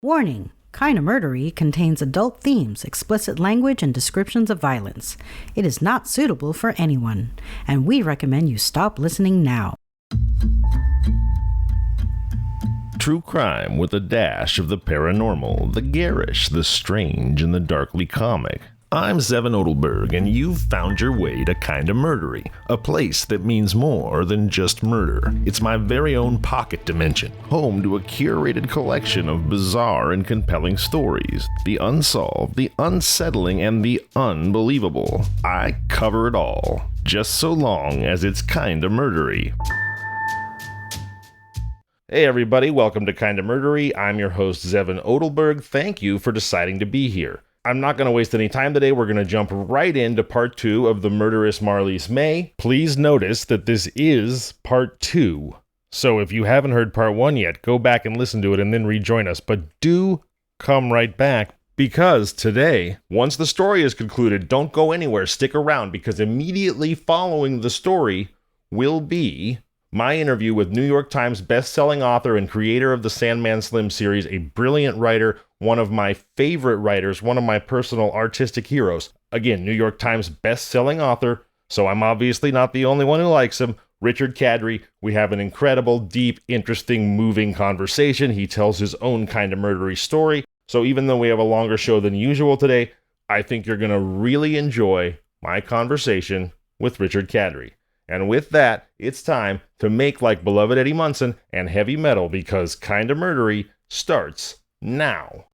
Warning! Kinda Murdery contains adult themes, explicit language, and descriptions of violence. It is not suitable for anyone, and we recommend you stop listening now. True crime with a dash of the paranormal, the garish, the strange, and the darkly comic. I'm Zevin Odelberg, and you've found your way to Kinda Murdery, a place that means more than just murder. It's my very own pocket dimension, home to a curated collection of bizarre and compelling stories, the unsolved, the unsettling, and the unbelievable. I cover it all, just so long as it's kinda murdery. Hey everybody, welcome to Kinda Murdery. I'm your host, Zevin Odelberg. Thank you for deciding to be here. I'm not going to waste any time today. We're going to jump right into part 2 of the Murderous Marlyse May. Please notice that this is part 2. So if you haven't heard part 1 yet, go back and listen to it and then rejoin us. But do come right back, because today, once the story is concluded, don't go anywhere. Stick around, because immediately following the story will be my interview with New York Times bestselling author and creator of the Sandman Slim series, a brilliant writer, one of my favorite writers, one of my personal artistic heroes. Again, New York Times bestselling author, so I'm obviously not the only one who likes him, Richard Kadrey. We have an incredible, deep, interesting, moving conversation. He tells his own kind of murdery story. So even though we have a longer show than usual today, I think you're going to really enjoy my conversation with Richard Kadrey. And with that, it's time to make like beloved Eddie Munson and heavy metal, because Kinda Murdery starts now.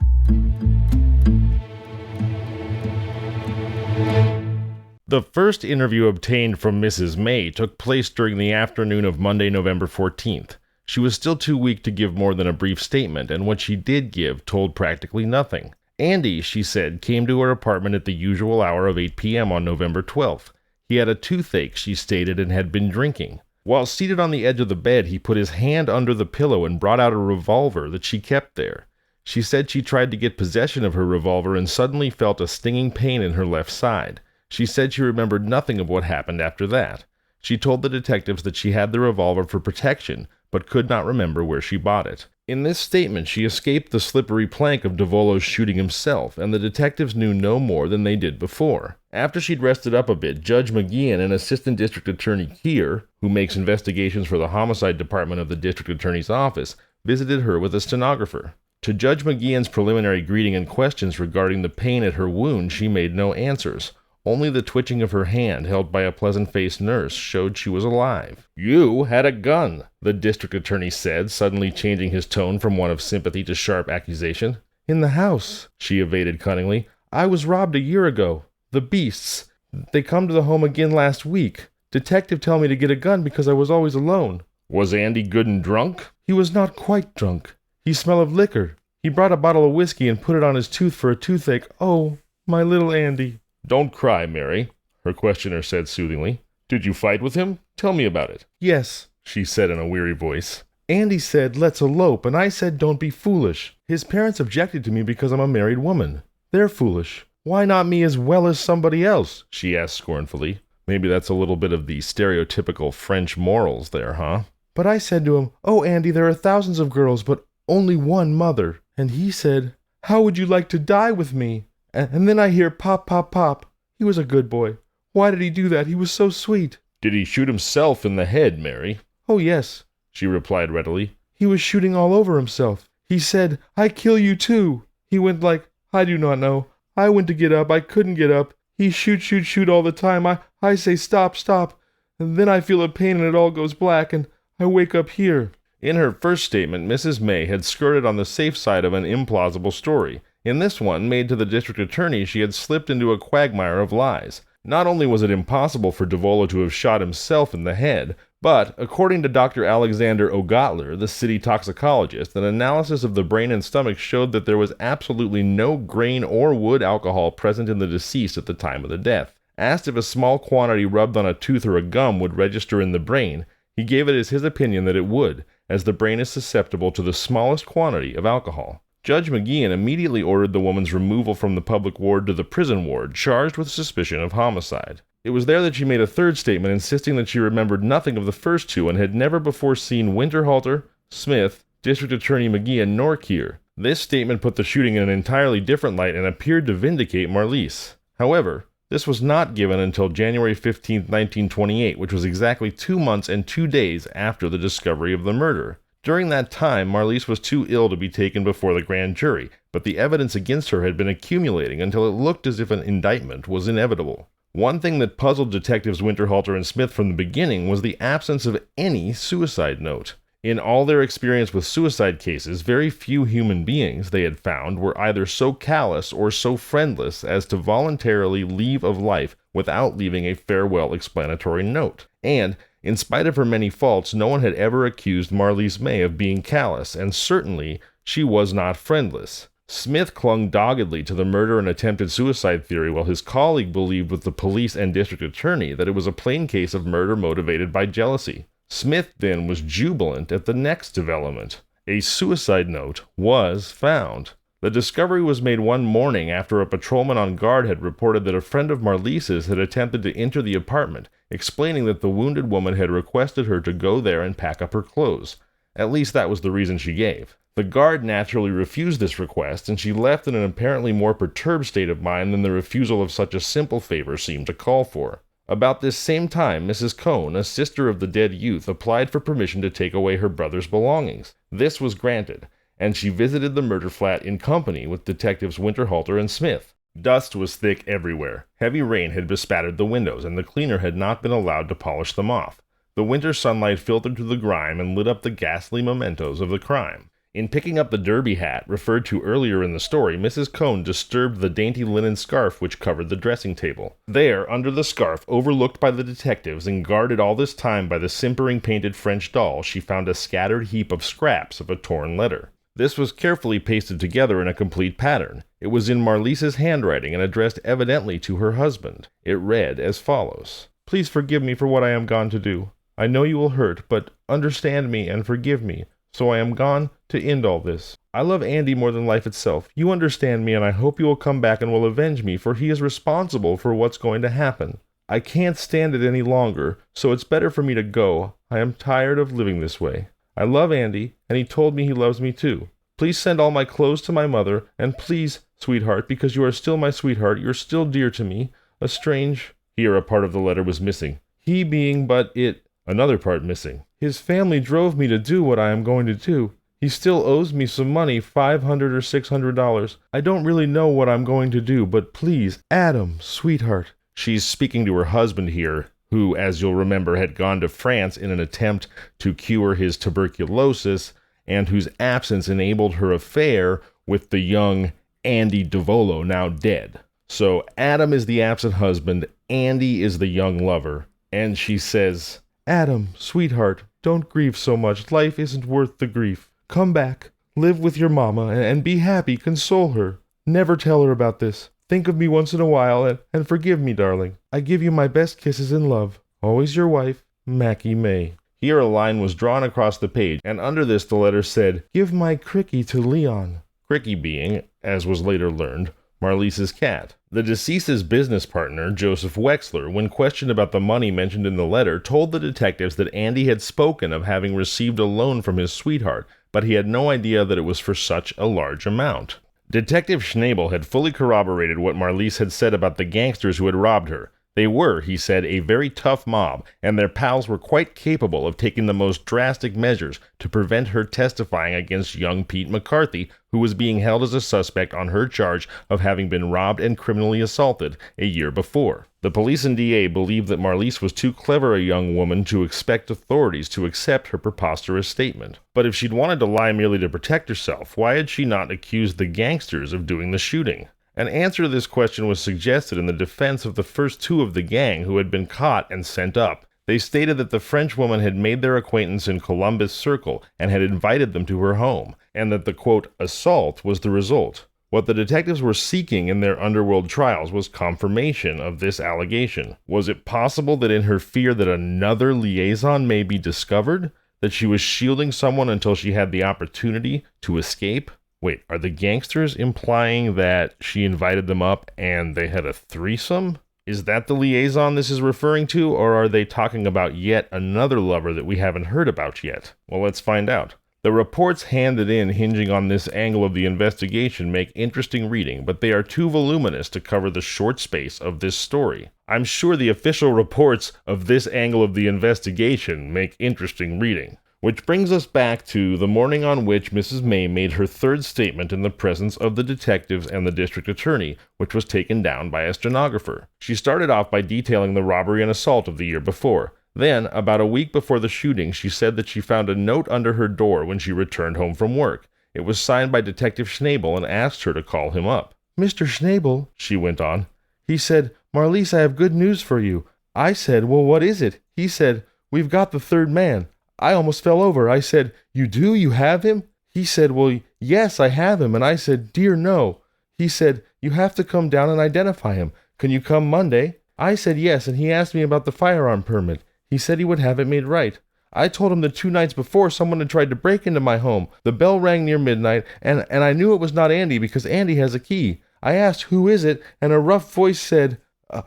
The first interview obtained from Mrs. May took place during the afternoon of Monday, November 14th. She was still too weak to give more than a brief statement, and what she did give told practically nothing. Andy, she said, came to her apartment at the usual hour of 8 p.m. on November 12th. He had a toothache, she stated, and had been drinking. While seated on the edge of the bed, he put his hand under the pillow and brought out a revolver that she kept there. She said she tried to get possession of her revolver and suddenly felt a stinging pain in her left side. She said she remembered nothing of what happened after that. She told the detectives that she had the revolver for protection, but could not remember where she bought it. In this statement, she escaped the slippery plank of Davolo's shooting himself, and the detectives knew no more than they did before. After she'd rested up a bit, Judge McGeehan and Assistant District Attorney Keir, who makes investigations for the Homicide Department of the District Attorney's Office, visited her with a stenographer. To Judge McGeehan's preliminary greeting and questions regarding the pain at her wound, she made no answers. Only the twitching of her hand, held by a pleasant-faced nurse, showed she was alive. "You had a gun," the district attorney said, suddenly changing his tone from one of sympathy to sharp accusation. "In the house," she evaded cunningly. "I was robbed a year ago. The beasts. They come to the home again last week. Detective tell me to get a gun because I was always alone." "Was Andy good and drunk?" "He was not quite drunk. He smelled of liquor. He brought a bottle of whiskey and put it on his tooth for a toothache. Oh, my little Andy." "Don't cry, Mary," her questioner said soothingly. "Did you fight with him? Tell me about it." "Yes," she said in a weary voice. "Andy said, 'Let's elope,' and I said, 'Don't be foolish.' His parents objected to me because I'm a married woman. They're foolish. Why not me as well as somebody else?" she asked scornfully. Maybe that's a little bit of the stereotypical French morals there, huh? "But I said to him, 'Oh, Andy, there are thousands of girls, but only one mother.' And he said, 'How would you like to die with me?' And then I hear pop, pop, pop. He was a good boy. Why did he do that? He was so sweet." "Did he shoot himself in the head, Mary?" "Oh, yes," she replied readily. "He was shooting all over himself. He said, 'I kill you too.' He went like, I do not know. I went to get up. I couldn't get up. He shoot all the time. I say stop, stop. And then I feel a pain and it all goes black and I wake up here." In her first statement, Mrs. May had skirted on the safe side of an implausible story. In this one, made to the district attorney, she had slipped into a quagmire of lies. Not only was it impossible for Davolo to have shot himself in the head, but, according to Dr. Alexander O'Gotler, the city toxicologist, an analysis of the brain and stomach showed that there was absolutely no grain or wood alcohol present in the deceased at the time of the death. Asked if a small quantity rubbed on a tooth or a gum would register in the brain, he gave it as his opinion that it would, as the brain is susceptible to the smallest quantity of alcohol. Judge McGeehan immediately ordered the woman's removal from the public ward to the prison ward, charged with suspicion of homicide. It was there that she made a third statement, insisting that she remembered nothing of the first two and had never before seen Winterhalter, Smith, District Attorney McGeehan, nor Keir. This statement put the shooting in an entirely different light and appeared to vindicate Marlyse. However, this was not given until January 15, 1928, which was exactly 2 months and 2 days after the discovery of the murder. During that time, Marlyse was too ill to be taken before the grand jury, but the evidence against her had been accumulating until it looked as if an indictment was inevitable. One thing that puzzled detectives Winterhalter and Smith from the beginning was the absence of any suicide note. In all their experience with suicide cases, very few human beings, they had found, were either so callous or so friendless as to voluntarily leave of life without leaving a farewell explanatory note. And, in spite of her many faults, no one had ever accused Marlyse May of being callous, and certainly she was not friendless. Smith clung doggedly to the murder and attempted suicide theory, while his colleague believed with the police and district attorney that it was a plain case of murder motivated by jealousy. Smith then was jubilant at the next development. A suicide note was found. The discovery was made one morning after a patrolman on guard had reported that a friend of Marlyse's had attempted to enter the apartment, explaining that the wounded woman had requested her to go there and pack up her clothes. At least that was the reason she gave. The guard naturally refused this request, and she left in an apparently more perturbed state of mind than the refusal of such a simple favor seemed to call for. About this same time, Mrs. Cohn, a sister of the dead youth, applied for permission to take away her brother's belongings. This was granted, and she visited the murder flat in company with detectives Winterhalter and Smith. Dust was thick everywhere. Heavy rain had bespattered the windows, and the cleaner had not been allowed to polish them off. The winter sunlight filtered through the grime and lit up the ghastly mementos of the crime. In picking up the derby hat referred to earlier in the story, Mrs. Cohn disturbed the dainty linen scarf which covered the dressing table. There, under the scarf, overlooked by the detectives and guarded all this time by the simpering painted French doll, she found a scattered heap of scraps of a torn letter. This was carefully pasted together in a complete pattern. It was in Marlyse's handwriting and addressed evidently to her husband. It read as follows: "Please forgive me for what I am gone to do. I know you will hurt, but understand me and forgive me. So I am gone to end all this. I love Andy more than life itself. You understand me, and I hope you will come back and will avenge me, for he is responsible for what's going to happen. I can't stand it any longer, so it's better for me to go. I am tired of living this way. I love Andy, and he told me he loves me too. Please send all my clothes to my mother, and please, sweetheart, because you are still my sweetheart, you're still dear to me. A strange..." Here a part of the letter was missing. "He being but it..." Another part missing. "His family drove me to do what I am going to do. He still owes me some money, $500 or $600. I don't really know what I'm going to do, but please, Adam, sweetheart." She's speaking to her husband here, who, as you'll remember, had gone to France in an attempt to cure his tuberculosis, and whose absence enabled her affair with the young Andy Davolo, now dead. So Adam is the absent husband, Andy is the young lover, and she says, "Adam, sweetheart, don't grieve so much. Life isn't worth the grief. Come back, live with your mama, and be happy, console her. Never tell her about this. Think of me once in a while, and forgive me, darling. I give you my best kisses and love. Always your wife, Mackie May." Here a line was drawn across the page, and under this the letter said, "Give my Cricky to Leon." Cricky being, as was later learned, Marlyse's cat. The deceased's business partner, Joseph Wexler, when questioned about the money mentioned in the letter, told the detectives that Andy had spoken of having received a loan from his sweetheart, but he had no idea that it was for such a large amount. Detective Schnabel had fully corroborated what Marlyse had said about the gangsters who had robbed her. They were, he said, a very tough mob, and their pals were quite capable of taking the most drastic measures to prevent her testifying against young Pete McCarthy, who was being held as a suspect on her charge of having been robbed and criminally assaulted a year before. The police and DA believed that Marlyse was too clever a young woman to expect authorities to accept her preposterous statement. But if she'd wanted to lie merely to protect herself, why had she not accused the gangsters of doing the shooting? An answer to this question was suggested in the defense of the first two of the gang who had been caught and sent up. They stated that the French woman had made their acquaintance in Columbus Circle and had invited them to her home, and that the, quote, assault was the result. What the detectives were seeking in their underworld trials was confirmation of this allegation. Was it possible that in her fear that another liaison may be discovered, that she was shielding someone until she had the opportunity to escape? Wait, are the gangsters implying that she invited them up and they had a threesome? Is that the liaison this is referring to, or are they talking about yet another lover that we haven't heard about yet? Well, let's find out. The reports handed in hinging on this angle of the investigation make interesting reading, but they are too voluminous to cover the short space of this story. I'm sure the official reports of this angle of the investigation make interesting reading. Which brings us back to the morning on which Mrs. May made her third statement in the presence of the detectives and the district attorney, which was taken down by a stenographer. She started off by detailing the robbery and assault of the year before. Then, about a week before the shooting, she said that she found a note under her door when she returned home from work. It was signed by Detective Schnabel and asked her to call him up. "Mr. Schnabel," she went on, "he said, 'Marlyse, I have good news for you.' I said, 'Well, what is it?' He said, 'We've got the third man.' I almost fell over. I said, 'You do? You have him?' He said, 'Well, yes, I have him.' And I said, 'Dear, no.' He said, 'You have to come down and identify him. Can you come Monday?' I said yes, and he asked me about the firearm permit. He said he would have it made right. I told him that 2 nights before someone had tried to break into my home. The bell rang near midnight, and I knew it was not Andy because Andy has a key. I asked, 'Who is it?' And a rough voice said,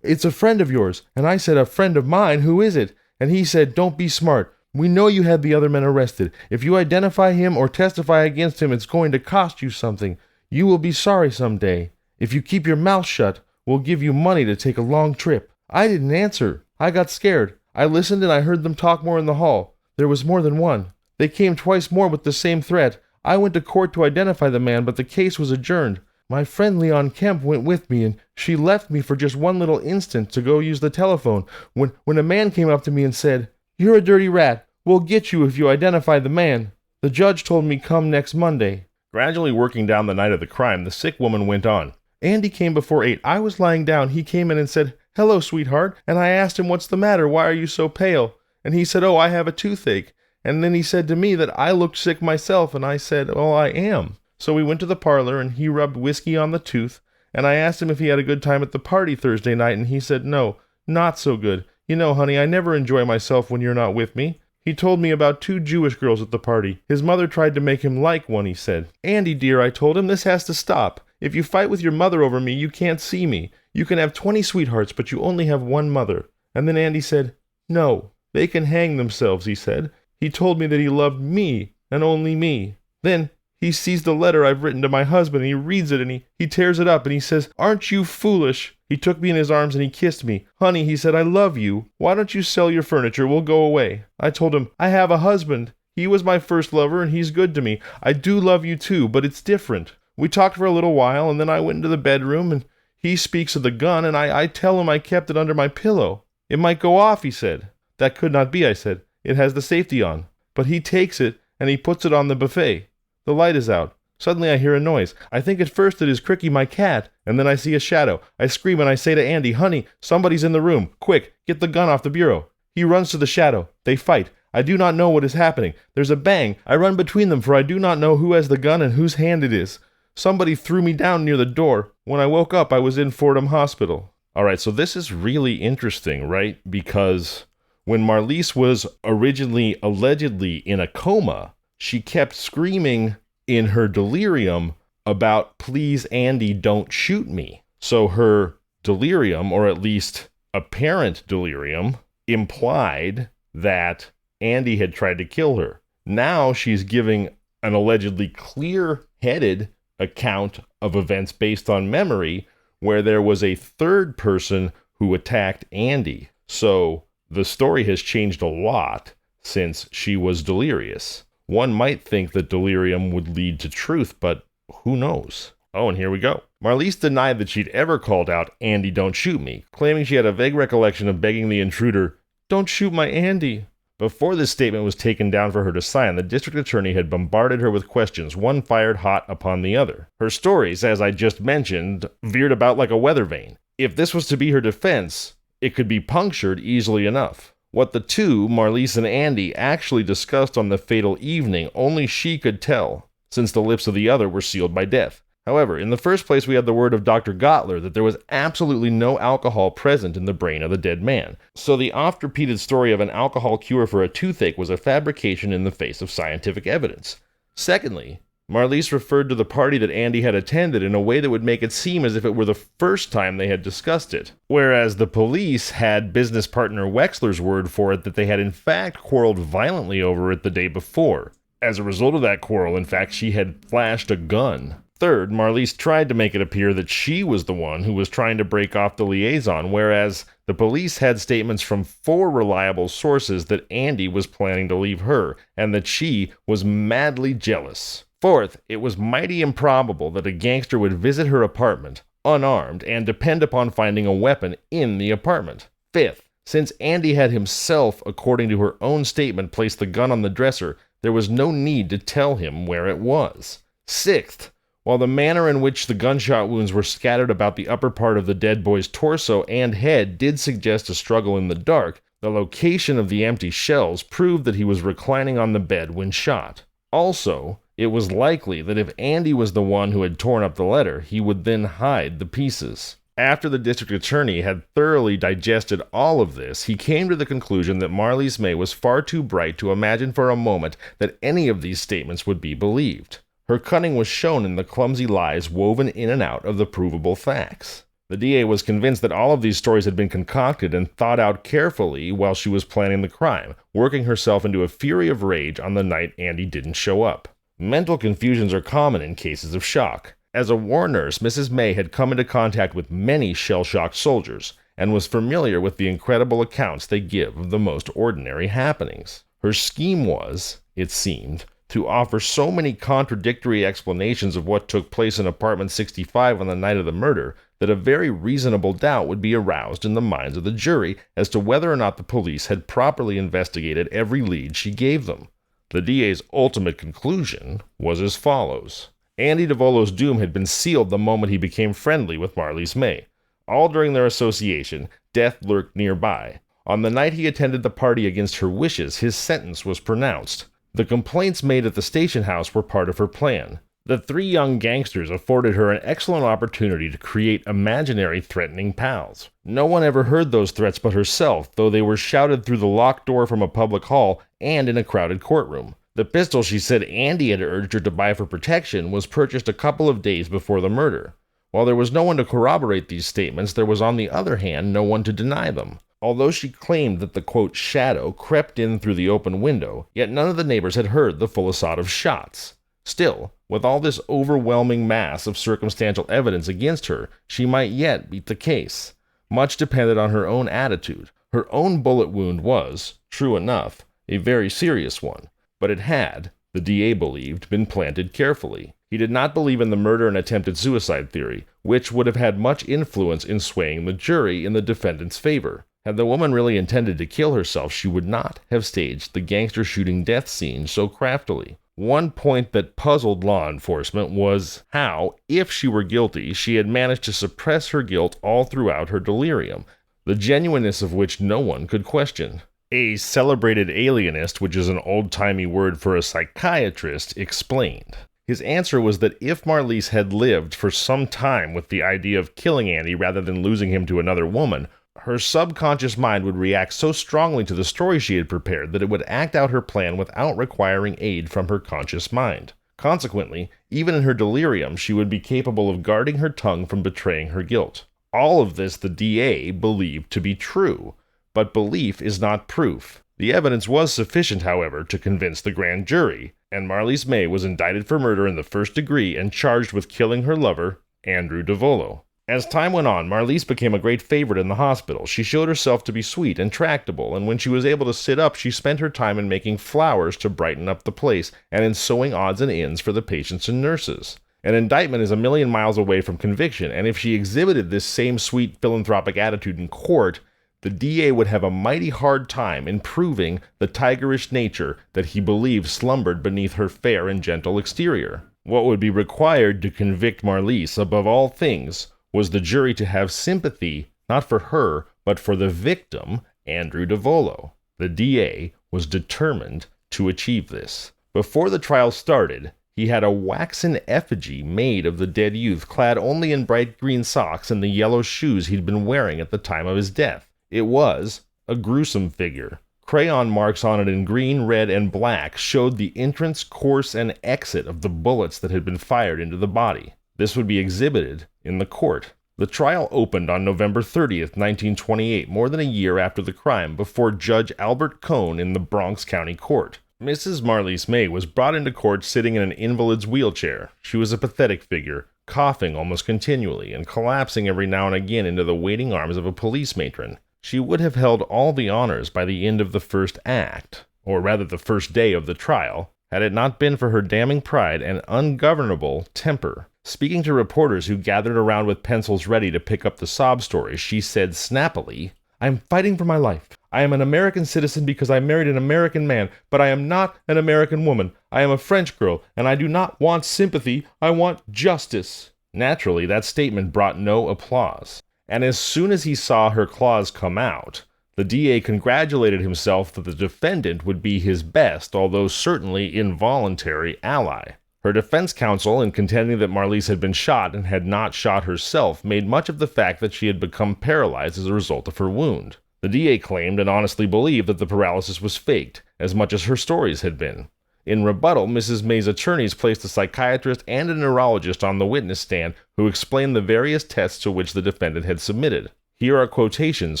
'It's a friend of yours.' And I said, 'A friend of mine? Who is it?' And he said, 'Don't be smart. We know you had the other men arrested. If you identify him or testify against him, it's going to cost you something. You will be sorry someday. If you keep your mouth shut, we'll give you money to take a long trip.' I didn't answer. I got scared. I listened and I heard them talk more in the hall. There was more than one. They came twice more with the same threat. I went to court to identify the man, but the case was adjourned. My friend Leon Kemp went with me, and she left me for just one little instant to go use the telephone when a man came up to me and said, 'You're a dirty rat. We'll get you if you identify the man.' The judge told me come next Monday." Gradually working down the night of the crime, the sick woman went on. "Andy came before 8. I was lying down. He came in and said, 'Hello, sweetheart.' And I asked him, 'What's the matter? Why are you so pale?' And he said, 'Oh, I have a toothache.' And then he said to me that I looked sick myself, and I said, 'Oh, I am.' So we went to the parlor, and he rubbed whiskey on the tooth, and I asked him if he had a good time at the party Thursday night, and he said, 'No, not so good. You know, honey, I never enjoy myself when you're not with me.' He told me about 2 Jewish girls at the party. His mother tried to make him like one, he said. 'Andy, dear,' I told him, 'this has to stop. If you fight with your mother over me, you can't see me. You can have 20 sweethearts, but you only have one mother.' And then Andy said, 'No, they can hang themselves,' he said. He told me that he loved me, and only me. Then he sees the letter I've written to my husband, and he reads it, and he tears it up, and he says, 'Aren't you foolish?' He took me in his arms, and he kissed me. 'Honey,' he said, 'I love you. Why don't you sell your furniture? We'll go away.' I told him, 'I have a husband. He was my first lover, and he's good to me. I do love you too, but it's different.' We talked for a little while, and then I went into the bedroom, and he speaks of the gun, and I tell him I kept it under my pillow. 'It might go off,' he said. 'That could not be,' I said. 'It has the safety on.' But he takes it, and he puts it on the buffet. The light is out. Suddenly I hear a noise. I think at first it is Cricky, my cat, and then I see a shadow. I scream and I say to Andy, 'Honey, somebody's in the room. Quick, get the gun off the bureau.' He runs to the shadow. They fight. I do not know what is happening. There's a bang. I run between them, for I do not know who has the gun and whose hand it is. Somebody threw me down near the door. When I woke up, I was in Fordham Hospital." All right, so this is really interesting, right? Because when Marlyse was originally allegedly in a coma, she kept screaming in her delirium about, "Please, Andy, don't shoot me." So her delirium, or at least apparent delirium, implied that Andy had tried to kill her. Now she's giving an allegedly clear-headed account of events based on memory, where there was a third person who attacked Andy. So the story has changed a lot since she was delirious. One might think that delirium would lead to truth, but who knows? Oh, and here we go. Marlyse denied that she'd ever called out, "Andy, don't shoot me," claiming she had a vague recollection of begging the intruder, "Don't shoot my Andy." Before this statement was taken down for her to sign, the district attorney had bombarded her with questions, one fired hot upon the other. Her stories, as I just mentioned, veered about like a weather vane. If this was to be her defense, it could be punctured easily enough. What the two, Marlyse and Andy, actually discussed on the fatal evening, only she could tell, since the lips of the other were sealed by death. However, in the first place, we had the word of Dr. Gottler that there was absolutely no alcohol present in the brain of the dead man. So the oft-repeated story of an alcohol cure for a toothache was a fabrication in the face of scientific evidence. Secondly, Marlyse referred to the party that Andy had attended in a way that would make it seem as if it were the first time they had discussed it, whereas the police had business partner Wexler's word for it that they had in fact quarreled violently over it the day before. As a result of that quarrel, in fact, she had flashed a gun. Third, Marlyse tried to make it appear that she was the one who was trying to break off the liaison, whereas the police had statements from 4 reliable sources that Andy was planning to leave her, and that she was madly jealous. Fourth, it was mighty improbable that a gangster would visit her apartment, unarmed, and depend upon finding a weapon in the apartment. Fifth, since Andy had himself, according to her own statement, placed the gun on the dresser, there was no need to tell him where it was. Sixth, while the manner in which the gunshot wounds were scattered about the upper part of the dead boy's torso and head did suggest a struggle in the dark, the location of the empty shells proved that he was reclining on the bed when shot. Also, it was likely that if Andy was the one who had torn up the letter, he would then hide the pieces. After the district attorney had thoroughly digested all of this, he came to the conclusion that Marlyse May was far too bright to imagine for a moment that any of these statements would be believed. Her cunning was shown in the clumsy lies woven in and out of the provable facts. The DA was convinced that all of these stories had been concocted and thought out carefully while she was planning the crime, working herself into a fury of rage on the night Andy didn't show up. Mental confusions are common in cases of shock. As a war nurse, Mrs. May had come into contact with many shell-shocked soldiers, and was familiar with the incredible accounts they give of the most ordinary happenings. Her scheme was, it seemed, to offer so many contradictory explanations of what took place in apartment 65 on the night of the murder that a very reasonable doubt would be aroused in the minds of the jury as to whether or not the police had properly investigated every lead she gave them. The DA's ultimate conclusion was as follows. Andy DeVolo's doom had been sealed the moment he became friendly with Marlyse May. All during their association, death lurked nearby. On the night he attended the party against her wishes, his sentence was pronounced. The complaints made at the station house were part of her plan. The 3 young gangsters afforded her an excellent opportunity to create imaginary threatening pals. No one ever heard those threats but herself, though they were shouted through the locked door from a public hall and in a crowded courtroom. The pistol she said Andy had urged her to buy for protection was purchased a couple of days before the murder. While there was no one to corroborate these statements, there was on the other hand no one to deny them. Although she claimed that the, quote, shadow crept in through the open window, yet none of the neighbors had heard the full assault of shots. Still, with all this overwhelming mass of circumstantial evidence against her, she might yet beat the case. Much depended on her own attitude. Her own bullet wound was, true enough, a very serious one, but it had, the DA believed, been planted carefully. He did not believe in the murder and attempted suicide theory, which would have had much influence in swaying the jury in the defendant's favor. Had the woman really intended to kill herself, she would not have staged the gangster shooting death scene so craftily. One point that puzzled law enforcement was how, if she were guilty, she had managed to suppress her guilt all throughout her delirium, the genuineness of which no one could question. A celebrated alienist, which is an old-timey word for a psychiatrist, explained. His answer was that if Marlyse had lived for some time with the idea of killing Andy rather than losing him to another woman, her subconscious mind would react so strongly to the story she had prepared that it would act out her plan without requiring aid from her conscious mind. Consequently, even in her delirium, she would be capable of guarding her tongue from betraying her guilt. All of this the DA believed to be true, but belief is not proof. The evidence was sufficient, however, to convince the grand jury, and Marlyse May was indicted for murder in the first degree and charged with killing her lover, Andrew DeVolo. As time went on, Marlyse became a great favorite in the hospital. She showed herself to be sweet and tractable, and when she was able to sit up, she spent her time in making flowers to brighten up the place and in sewing odds and ends for the patients and nurses. An indictment is a million miles away from conviction, and if she exhibited this same sweet philanthropic attitude in court, the DA would have a mighty hard time in proving the tigerish nature that he believed slumbered beneath her fair and gentle exterior. What would be required to convict Marlyse, above all things, was the jury to have sympathy, not for her, but for the victim, Andrew DeVolo. The DA was determined to achieve this. Before the trial started, he had a waxen effigy made of the dead youth, clad only in bright green socks and the yellow shoes he'd been wearing at the time of his death. It was a gruesome figure. Crayon marks on it in green, red, and black showed the entrance, course, and exit of the bullets that had been fired into the body. This would be exhibited in the court. The trial opened on November 30th, 1928, more than a year after the crime, before Judge Albert Cohn in the Bronx County Court. Mrs. Marlyse May was brought into court sitting in an invalid's wheelchair. She was a pathetic figure, coughing almost continually and collapsing every now and again into the waiting arms of a police matron. She would have held all the honors by the end of the first act, or rather the first day of the trial, had it not been for her damning pride and ungovernable temper. Speaking to reporters who gathered around with pencils ready to pick up the sob stories, she said snappily, "I am fighting for my life. I am an American citizen because I married an American man, but I am not an American woman. I am a French girl, and I do not want sympathy. I want justice." Naturally, that statement brought no applause. And as soon as he saw her claws come out, the DA congratulated himself that the defendant would be his best, although certainly involuntary, ally. Her defense counsel, in contending that Marlyse had been shot and had not shot herself, made much of the fact that she had become paralyzed as a result of her wound. The DA claimed and honestly believed that the paralysis was faked, as much as her stories had been. In rebuttal, Mrs. May's attorneys placed a psychiatrist and a neurologist on the witness stand who explained the various tests to which the defendant had submitted. Here are quotations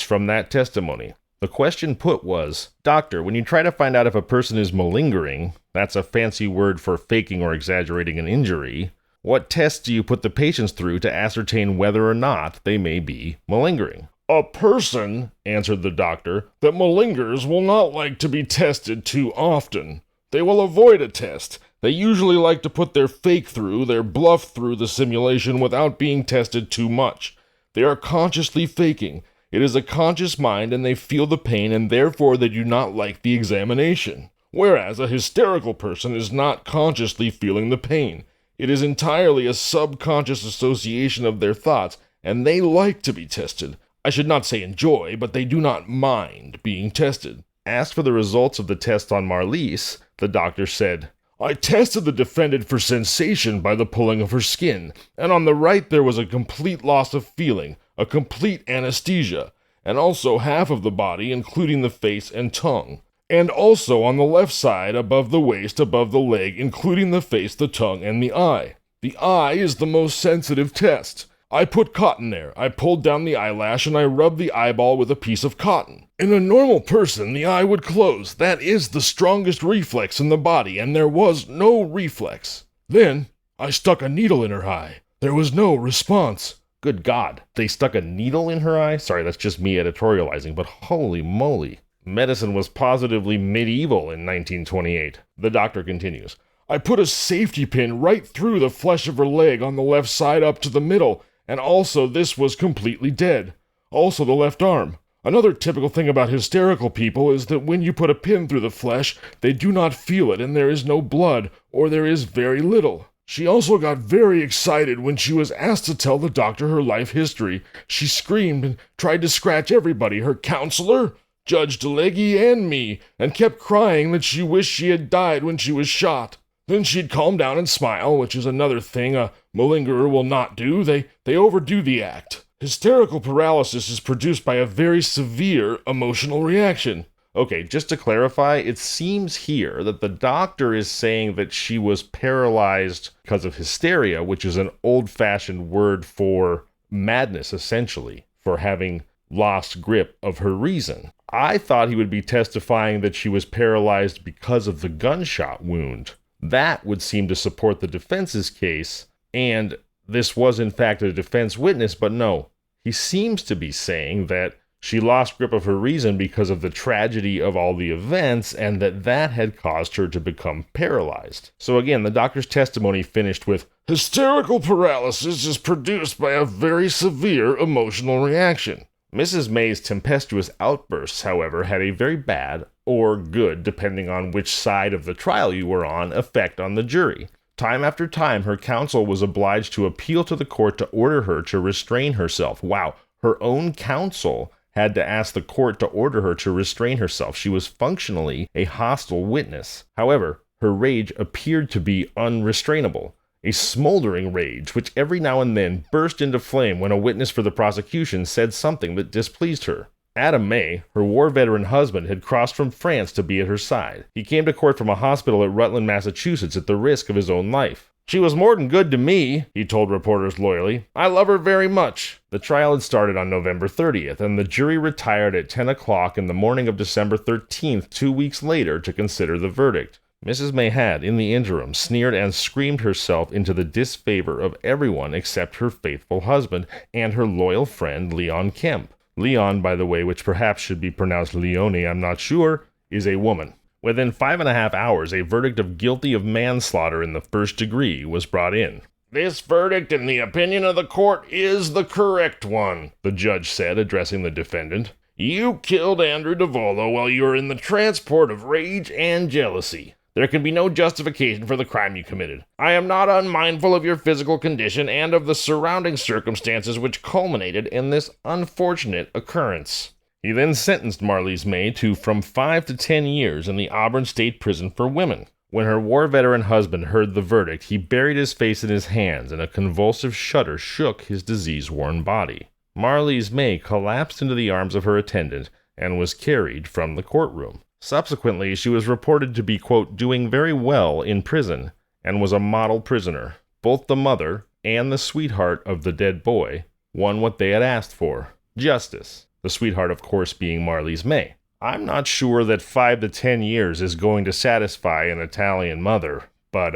from that testimony. The question put was, "Doctor, when you try to find out if a person is malingering, that's a fancy word for faking or exaggerating an injury, what tests do you put the patients through to ascertain whether or not they may be malingering?" "A person," answered the doctor, "that malingers will not like to be tested too often. They will avoid a test. They usually like to put their fake through, their bluff through the simulation without being tested too much. They are consciously faking. It is a conscious mind and they feel the pain and therefore they do not like the examination. Whereas a hysterical person is not consciously feeling the pain. It is entirely a subconscious association of their thoughts and they like to be tested. I should not say enjoy, but they do not mind being tested." Asked for the results of the test on Marlyse, the doctor said, "I tested the defendant for sensation by the pulling of her skin, and on the right there was a complete loss of feeling, a complete anesthesia, and also half of the body, including the face and tongue. And also on the left side, above the waist, above the leg, including the face, the tongue, and the eye. The eye is the most sensitive test. I put cotton there, I pulled down the eyelash, and I rubbed the eyeball with a piece of cotton. In a normal person, the eye would close. That is the strongest reflex in the body, and there was no reflex. Then, I stuck a needle in her eye. There was no response." Good God, they stuck a needle in her eye? Sorry, that's just me editorializing, but holy moly. Medicine was positively medieval in 1928. The doctor continues, "I put a safety pin right through the flesh of her leg on the left side up to the middle, and also this was completely dead. Also the left arm. Another typical thing about hysterical people is that when you put a pin through the flesh, they do not feel it and there is no blood, or there is very little. She also got very excited when she was asked to tell the doctor her life history. She screamed and tried to scratch everybody, her counselor, Judge DeLeggy, and me, and kept crying that she wished she had died when she was shot. Then she'd calm down and smile, which is another thing a malingerer will not do. They overdo the act. Hysterical paralysis is produced by a very severe emotional reaction." Okay, just to clarify, it seems here that the doctor is saying that she was paralyzed because of hysteria, which is an old-fashioned word for madness, essentially, for having lost grip of her reason. I thought he would be testifying that she was paralyzed because of the gunshot wound. That would seem to support the defense's case, and this was in fact a defense witness, but no. He seems to be saying that she lost grip of her reason because of the tragedy of all the events, and that had caused her to become paralyzed. So again, the doctor's testimony finished with, "Hysterical paralysis is produced by a very severe emotional reaction." Mrs. May's tempestuous outbursts, however, had a very bad, or good, depending on which side of the trial you were on, effect on the jury. Time after time, her counsel was obliged to appeal to the court to order her to restrain herself. Wow, her own counsel had to ask the court to order her to restrain herself. She was functionally a hostile witness. However, her rage appeared to be unrestrainable. A smoldering rage, which every now and then burst into flame when a witness for the prosecution said something that displeased her. Adam May, her war veteran husband, had crossed from France to be at her side. He came to court from a hospital at Rutland, Massachusetts at the risk of his own life. "She was more than good to me," he told reporters loyally. "I love her very much." The trial had started on November 30th, and the jury retired at 10 o'clock in the morning of December 13th, 2 weeks later, to consider the verdict. Mrs. May had, in the interim, sneered and screamed herself into the disfavor of everyone except her faithful husband and her loyal friend, Leon Kemp. Leon, by the way, which perhaps should be pronounced Leone, I'm not sure, is a woman. Within 5.5 hours, a verdict of guilty of manslaughter in the first degree was brought in. "This verdict, in the opinion of the court, is the correct one," the judge said, addressing the defendant. "You killed Andrew DeVolo while you were in the transport of rage and jealousy. There can be no justification for the crime you committed. I am not unmindful of your physical condition and of the surrounding circumstances which culminated in this unfortunate occurrence." He then sentenced Marlyse May to from 5 to 10 years in the Auburn State Prison for Women. When her war veteran husband heard the verdict, he buried his face in his hands and a convulsive shudder shook his disease-worn body. Marlyse May collapsed into the arms of her attendant and was carried from the courtroom. Subsequently, she was reported to be, quote, doing very well in prison and was a model prisoner. Both the mother and the sweetheart of the dead boy won what they had asked for, justice. The sweetheart, of course, being Marlyse May. I'm not sure that 5 to 10 years is going to satisfy an Italian mother, but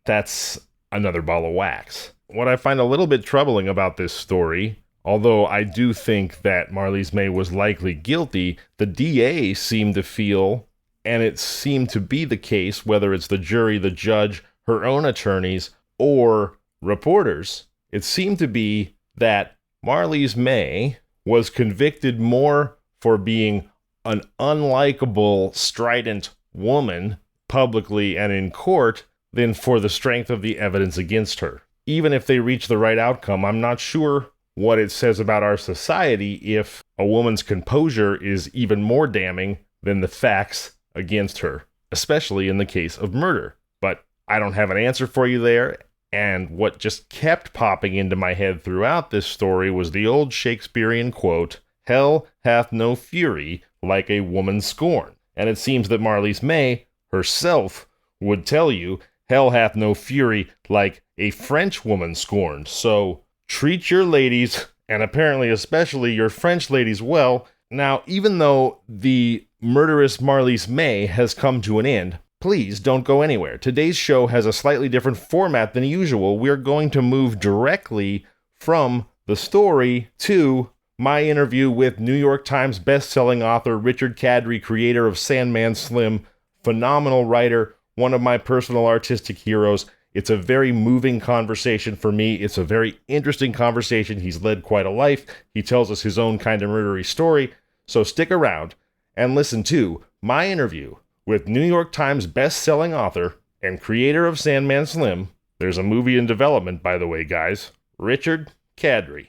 that's another ball of wax. What I find a little bit troubling about this story, although I do think that Marlyse May was likely guilty, the DA seemed to feel, and it seemed to be the case, whether it's the jury, the judge, her own attorneys, or reporters, it seemed to be that Marlyse May was convicted more for being an unlikable, strident woman publicly and in court than for the strength of the evidence against her. Even if they reach the right outcome, I'm not sure what it says about our society if a woman's composure is even more damning than the facts against her, especially in the case of murder. But I don't have an answer for you there. And what just kept popping into my head throughout this story was the old Shakespearean quote, "Hell hath no fury like a woman scorned." And it seems that Marlyse May herself would tell you, hell hath no fury like a French woman scorned. So treat your ladies, and apparently especially your French ladies, well. Now, even though the murderous Marlyse May has come to an end, please don't go anywhere. Today's show has a slightly different format than usual. We're going to move directly from the story to my interview with New York Times bestselling author Richard Kadrey, creator of Sandman Slim, phenomenal writer, one of my personal artistic heroes. It's a very moving conversation for me. It's a very interesting conversation. He's led quite a life. He tells us his own kind of murdery story. So stick around and listen to my interview with New York Times best-selling author and creator of Sandman Slim. There's a movie in development, by the way, guys. Richard Kadrey.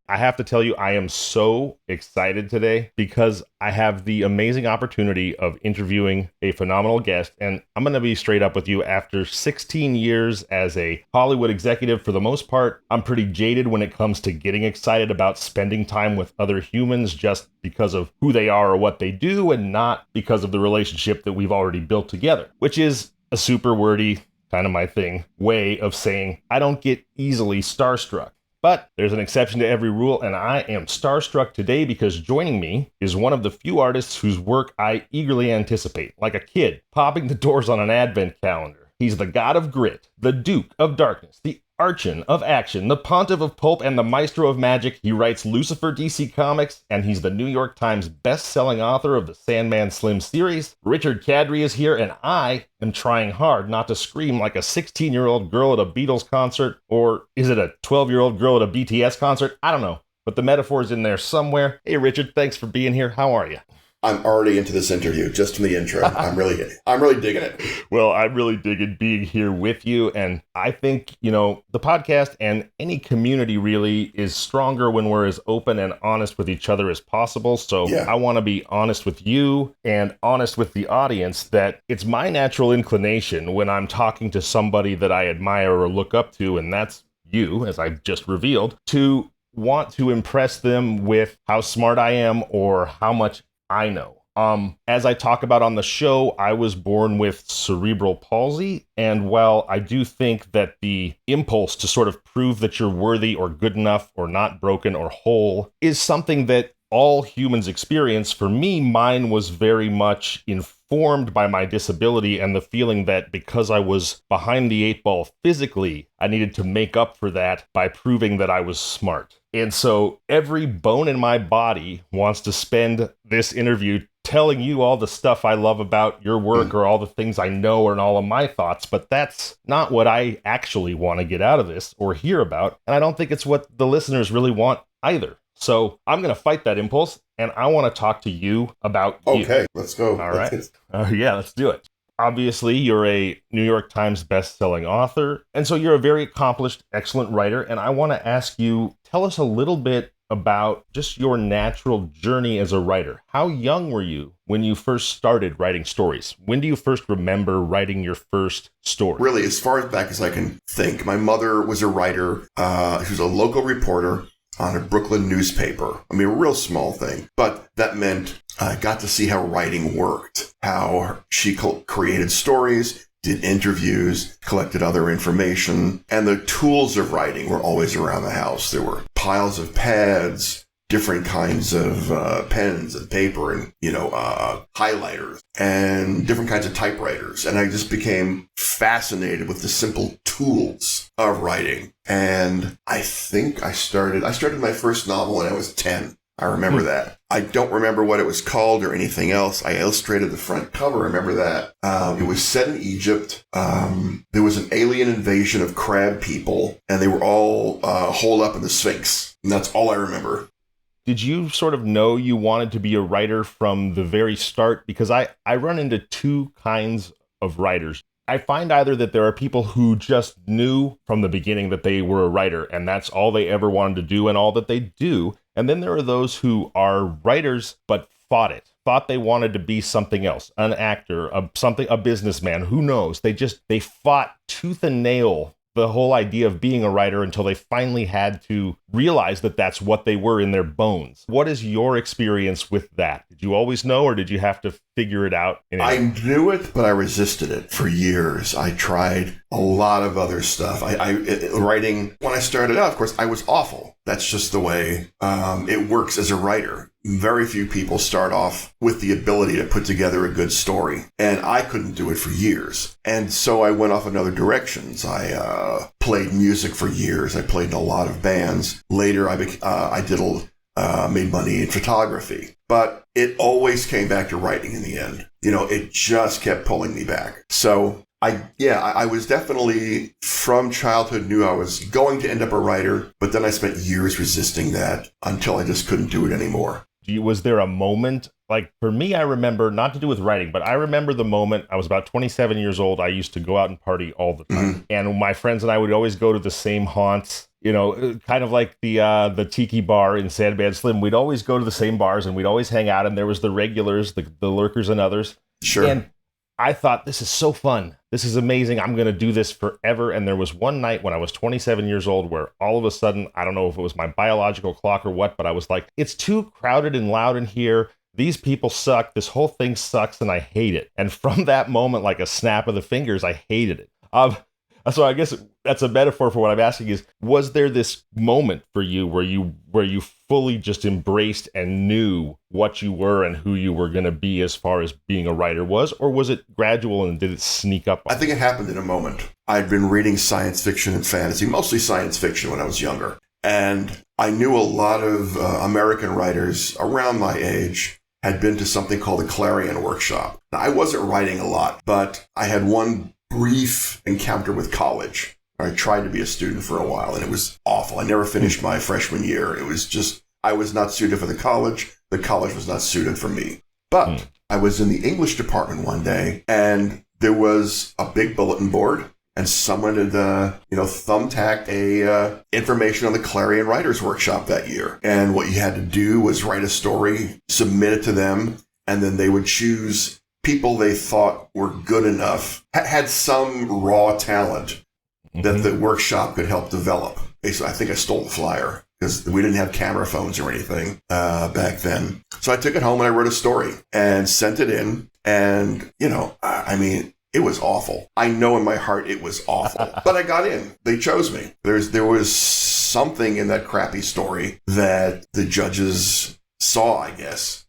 I have to tell you, I am so excited today because I have the amazing opportunity of interviewing a phenomenal guest. And I'm going to be straight up with you. After 16 years as a Hollywood executive, for the most part, I'm pretty jaded when it comes to getting excited about spending time with other humans just because of who they are or what they do, and not because of the relationship that we've already built together, which is a super wordy, kind of my thing, way of saying I don't get easily starstruck. But there's an exception to every rule, and I am starstruck today because joining me is one of the few artists whose work I eagerly anticipate, like a kid popping the doors on an advent calendar. He's the god of grit, the duke of darkness, the archon of action, the pontiff of pulp, and the maestro of magic. He writes Lucifer DC Comics, and he's the New York Times best-selling author of the Sandman Slim series. Richard Kadrey is here, and I am trying hard not to scream like a 16-year-old girl at a Beatles concert, or is it a 12-year-old girl at a BTS concert? I don't know, but the metaphor's in there somewhere. Hey, Richard, thanks for being here. How are you? I'm already into this interview just from the intro. I'm really digging it. Well, I'm really digging being here with you. And I think, the podcast and any community really is stronger when we're as open and honest with each other as possible. So yeah. I want to be honest with you and honest with the audience that it's my natural inclination when I'm talking to somebody that I admire or look up to, and that's you, as I've just revealed, to want to impress them with how smart I am or how much I know. As I talk about on the show, I was born with cerebral palsy. And while I do think that the impulse to sort of prove that you're worthy or good enough or not broken or whole is something that all humans experience, for me, mine was very much informed by my disability and the feeling that because I was behind the eight ball physically, I needed to make up for that by proving that I was smart. And so every bone in my body wants to spend this interview telling you all the stuff I love about your work or all the things I know and all of my thoughts, but that's not what I actually want to get out of this or hear about. And I don't think it's what the listeners really want either. So I'm going to fight that impulse, and I want to talk to you about you. Okay, let's go. All right. Yeah, let's do it. Obviously, you're a New York Times best-selling author, and so you're a very accomplished, excellent writer. And I want to ask you, tell us a little bit about just your natural journey as a writer. How young were you when you first started writing stories? When do you first remember writing your first story? Really, as far back as I can think, my mother was a writer. She was a local reporter on a Brooklyn newspaper. I mean, a real small thing, but that meant I got to see how writing worked, how she created stories, did interviews, collected other information, and the tools of writing were always around the house. There were piles of pads, different kinds of pens and paper and, highlighters and different kinds of typewriters. And I just became fascinated with the simple tools of writing. And I think I started my first novel when I was 10. I remember that. I don't remember what it was called or anything else. I illustrated the front cover. I remember that. It was set in Egypt. There was an alien invasion of crab people, and they were all holed up in the Sphinx. And that's all I remember. Did you sort of know you wanted to be a writer from the very start? Because I run into two kinds of writers. I find either that there are people who just knew from the beginning that they were a writer, and that's all they ever wanted to do and all that they do. And then there are those who are writers, but thought they wanted to be something else, an actor, a businessman, who knows? They fought tooth and nail the whole idea of being a writer until they finally had to realize that that's what they were in their bones. What is your experience with that? Did you always know, or did you have to figure it out? I knew it, but I resisted it for years. I tried a lot of other stuff. Writing, when I started out, of course, I was awful. That's just the way it works as a writer. Very few people start off with the ability to put together a good story, and I couldn't do it for years. And so I went off in other directions. I played music for years. I played in a lot of bands. Later, I made money in photography. But it always came back to writing in the end. It just kept pulling me back. So I was definitely, from childhood, knew I was going to end up a writer, but then I spent years resisting that until I just couldn't do it anymore. Was there a moment, like for me, I remember, not to do with writing, but I remember the moment, I was about 27 years old. I used to go out and party all the time. Mm-hmm. And my friends and I would always go to the same haunts, kind of like the Tiki Bar in Sandman Slim. We'd always go to the same bars and we'd always hang out. And there was the regulars, the lurkers and others. Sure. And I thought, this is so fun. This is amazing. I'm going to do this forever. And there was one night when I was 27 years old where all of a sudden, I don't know if it was my biological clock or what, but I was like, it's too crowded and loud in here. These people suck. This whole thing sucks and I hate it. And from that moment, like a snap of the fingers, I hated it. So I guess that's a metaphor for what I'm asking is, was there this moment for you where you fully just embraced and knew what you were and who you were going to be as far as being a writer was, or was it gradual and did it sneak up on I think it happened in a moment. I'd been reading science fiction and fantasy, mostly science fiction when I was younger. And I knew a lot of American writers around my age had been to something called the Clarion Workshop. Now, I wasn't writing a lot, but I had one brief encounter with college. I tried to be a student for a while, and it was awful. I never finished my freshman year. It was just, I was not suited for the college. The college was not suited for me. But I was in the English department one day, and there was a big bulletin board, and someone had, thumbtacked a information on the Clarion Writers Workshop that year. And what you had to do was write a story, submit it to them, and then they would choose people they thought were good enough, had some raw talent that the workshop could help develop. I think I stole the flyer because we didn't have camera phones or anything back then. So I took it home and I wrote a story and sent it in. And, I mean, it was awful. I know in my heart it was awful. But I got in. They chose me. There was something in that crappy story that the judges saw, I guess.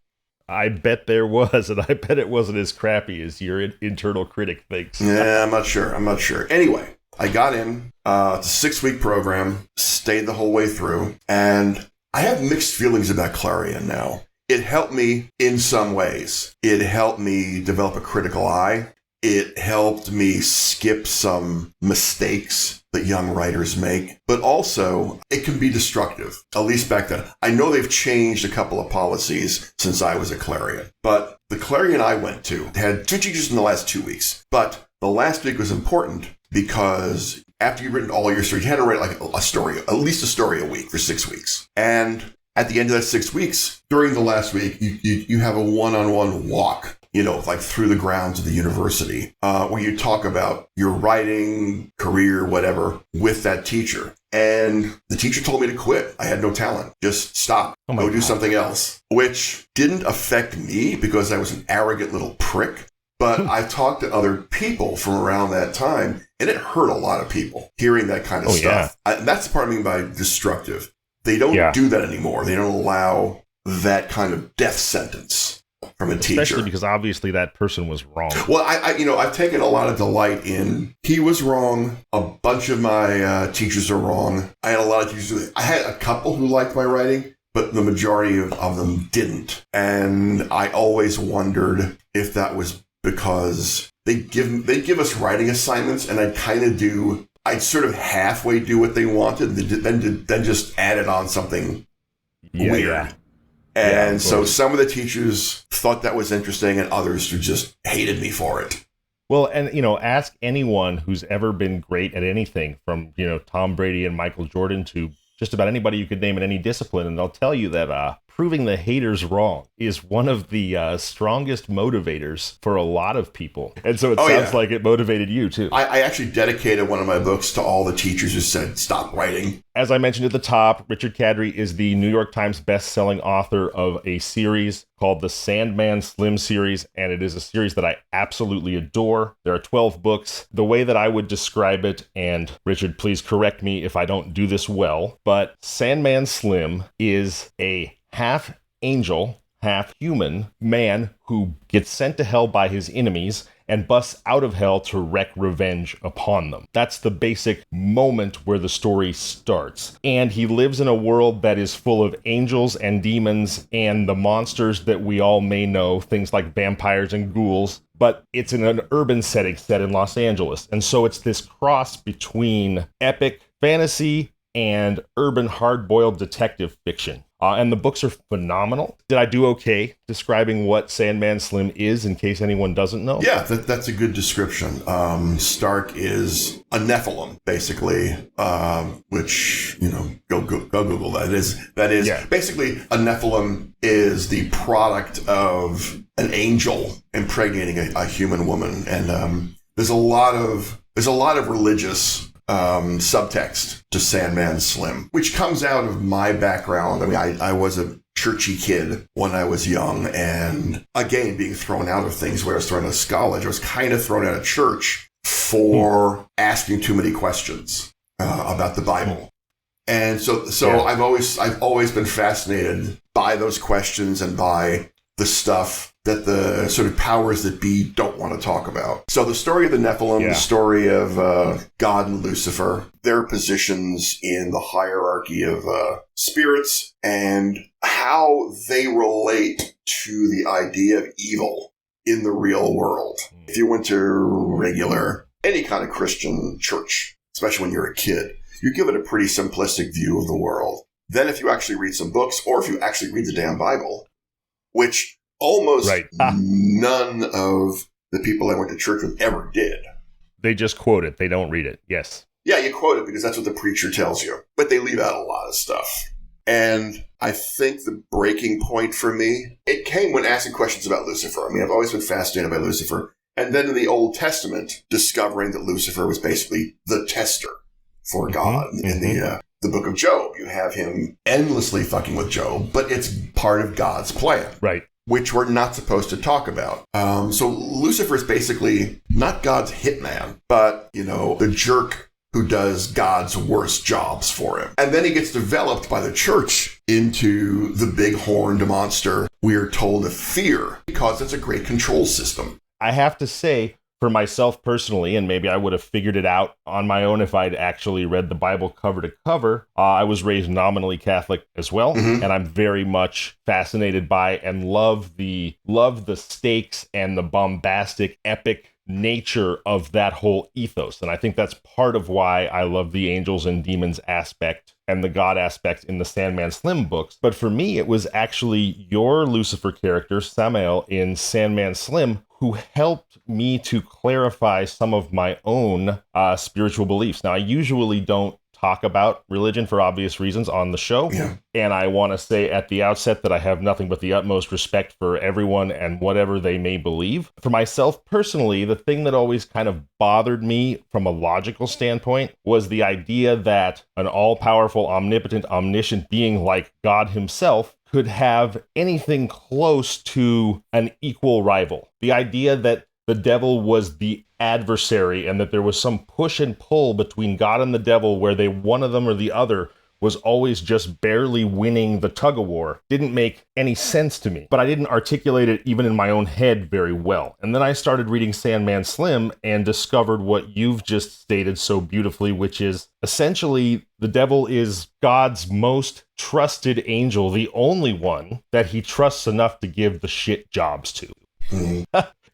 I bet there was, and I bet it wasn't as crappy as your internal critic thinks. Yeah, I'm not sure. Anyway, I got in. It's a 6-week program, stayed the whole way through, and I have mixed feelings about Clarion now. It helped me in some ways. It helped me develop a critical eye. It helped me skip some mistakes that young writers make, but also it can be destructive, at least back then. I know they've changed a couple of policies since I was at Clarion, but the Clarion I went to had 2 teachers in the last 2 weeks. But the last week was important because after you've written all your story, you had to write like a story, at least a story a week for 6 weeks. And at the end of that 6 weeks, during the last week, you have a one-on-one walk, like through the grounds of the university, where you talk about your writing, career, whatever, with that teacher. And the teacher told me to quit. I had no talent. Just stop. Go do something else, which didn't affect me because I was an arrogant little prick. But I talked to other people from around that time, and it hurt a lot of people hearing that kind of stuff. Yeah. That's the part I mean by destructive. They don't do that anymore. They don't allow that kind of death sentence from a teacher. Especially because obviously that person was wrong. Well, I've taken a lot of delight in he was wrong. A bunch of my teachers are wrong. I had a lot of teachers. I had a couple who liked my writing, but the majority of them didn't. And I always wondered if that was because they give us writing assignments, and I'd sort of halfway do what they wanted, then just added on something weird. Yeah. And so some of the teachers thought that was interesting, and others who just hated me for it. Well, and, ask anyone who's ever been great at anything from, Tom Brady and Michael Jordan to just about anybody you could name in any discipline, and they'll tell you that proving the haters wrong is one of the strongest motivators for a lot of people. And so it sounds like it motivated you, too. I actually dedicated one of my books to all the teachers who said, stop writing. As I mentioned at the top, Richard Kadrey is the New York Times best-selling author of a series called the Sandman Slim series, and it is a series that I absolutely adore. There are 12 books. The way that I would describe it, and Richard, please correct me if I don't do this well, but Sandman Slim is a half angel, half human man who gets sent to hell by his enemies and busts out of hell to wreak revenge upon them. That's the basic moment where the story starts. And he lives in a world that is full of angels and demons and the monsters that we all may know, things like vampires and ghouls, but it's in an urban setting set in Los Angeles. And so it's this cross between epic fantasy and urban hard-boiled detective fiction. And the books are phenomenal. Did I do okay describing what Sandman Slim is in case anyone doesn't know? Yeah, that's a good description. Stark is a Nephilim, basically, which, go Google that. That is basically a Nephilim is the product of an angel impregnating a human woman. And there's a lot of religious subtext to Sandman Slim, which comes out of my background. I mean, I was a churchy kid when I was young, and again, being thrown out of things where I was thrown out of college, I was kind of thrown out of church for asking too many questions about the Bible. And so I've always been fascinated by those questions and by the stuff that the sort of powers that be don't want to talk about. So the story of the Nephilim, the story of God and Lucifer, their positions in the hierarchy of spirits, and how they relate to the idea of evil in the real world. If you went to any kind of Christian church, especially when you're a kid, you're given a pretty simplistic view of the world. Then if you actually read some books, or if you actually read the damn Bible, which almost none of the people I went to church with ever did. They just quote it. They don't read it. Yes. Yeah, you quote it because that's what the preacher tells you. But they leave out a lot of stuff. And I think the breaking point for me, it came when asking questions about Lucifer. I mean, I've always been fascinated by Lucifer. And then in the Old Testament, discovering that Lucifer was basically the tester for God. In the book of Job, you have him endlessly fucking with Job, but it's part of God's plan. Right. Which we're not supposed to talk about. So Lucifer is basically not God's hitman, but, the jerk who does God's worst jobs for him. And then he gets developed by the church into the big horned monster we are told to fear because it's a great control system. I have to say, for myself personally, and maybe I would have figured it out on my own if I'd actually read the Bible cover to cover, I was raised nominally Catholic as well, and I'm very much fascinated by and love the stakes and the bombastic, epic nature of that whole ethos. And I think that's part of why I love the angels and demons aspect and the God aspect in the Sandman Slim books. But for me, it was actually your Lucifer character, Samael, in Sandman Slim, who helped me to clarify some of my own spiritual beliefs. Now, I usually don't talk about religion for obvious reasons on the show. Yeah. And I want to say at the outset that I have nothing but the utmost respect for everyone and whatever they may believe. For myself personally, the thing that always kind of bothered me from a logical standpoint was the idea that an all-powerful, omnipotent, omniscient being like God himself could have anything close to an equal rival. The idea that the devil was the adversary and that there was some push and pull between God and the devil where one of them or the other was always just barely winning the tug of war didn't make any sense to me. But I didn't articulate it even in my own head very well. And then I started reading Sandman Slim and discovered what you've just stated so beautifully, which is essentially the devil is God's most trusted angel, the only one that he trusts enough to give the shit jobs to.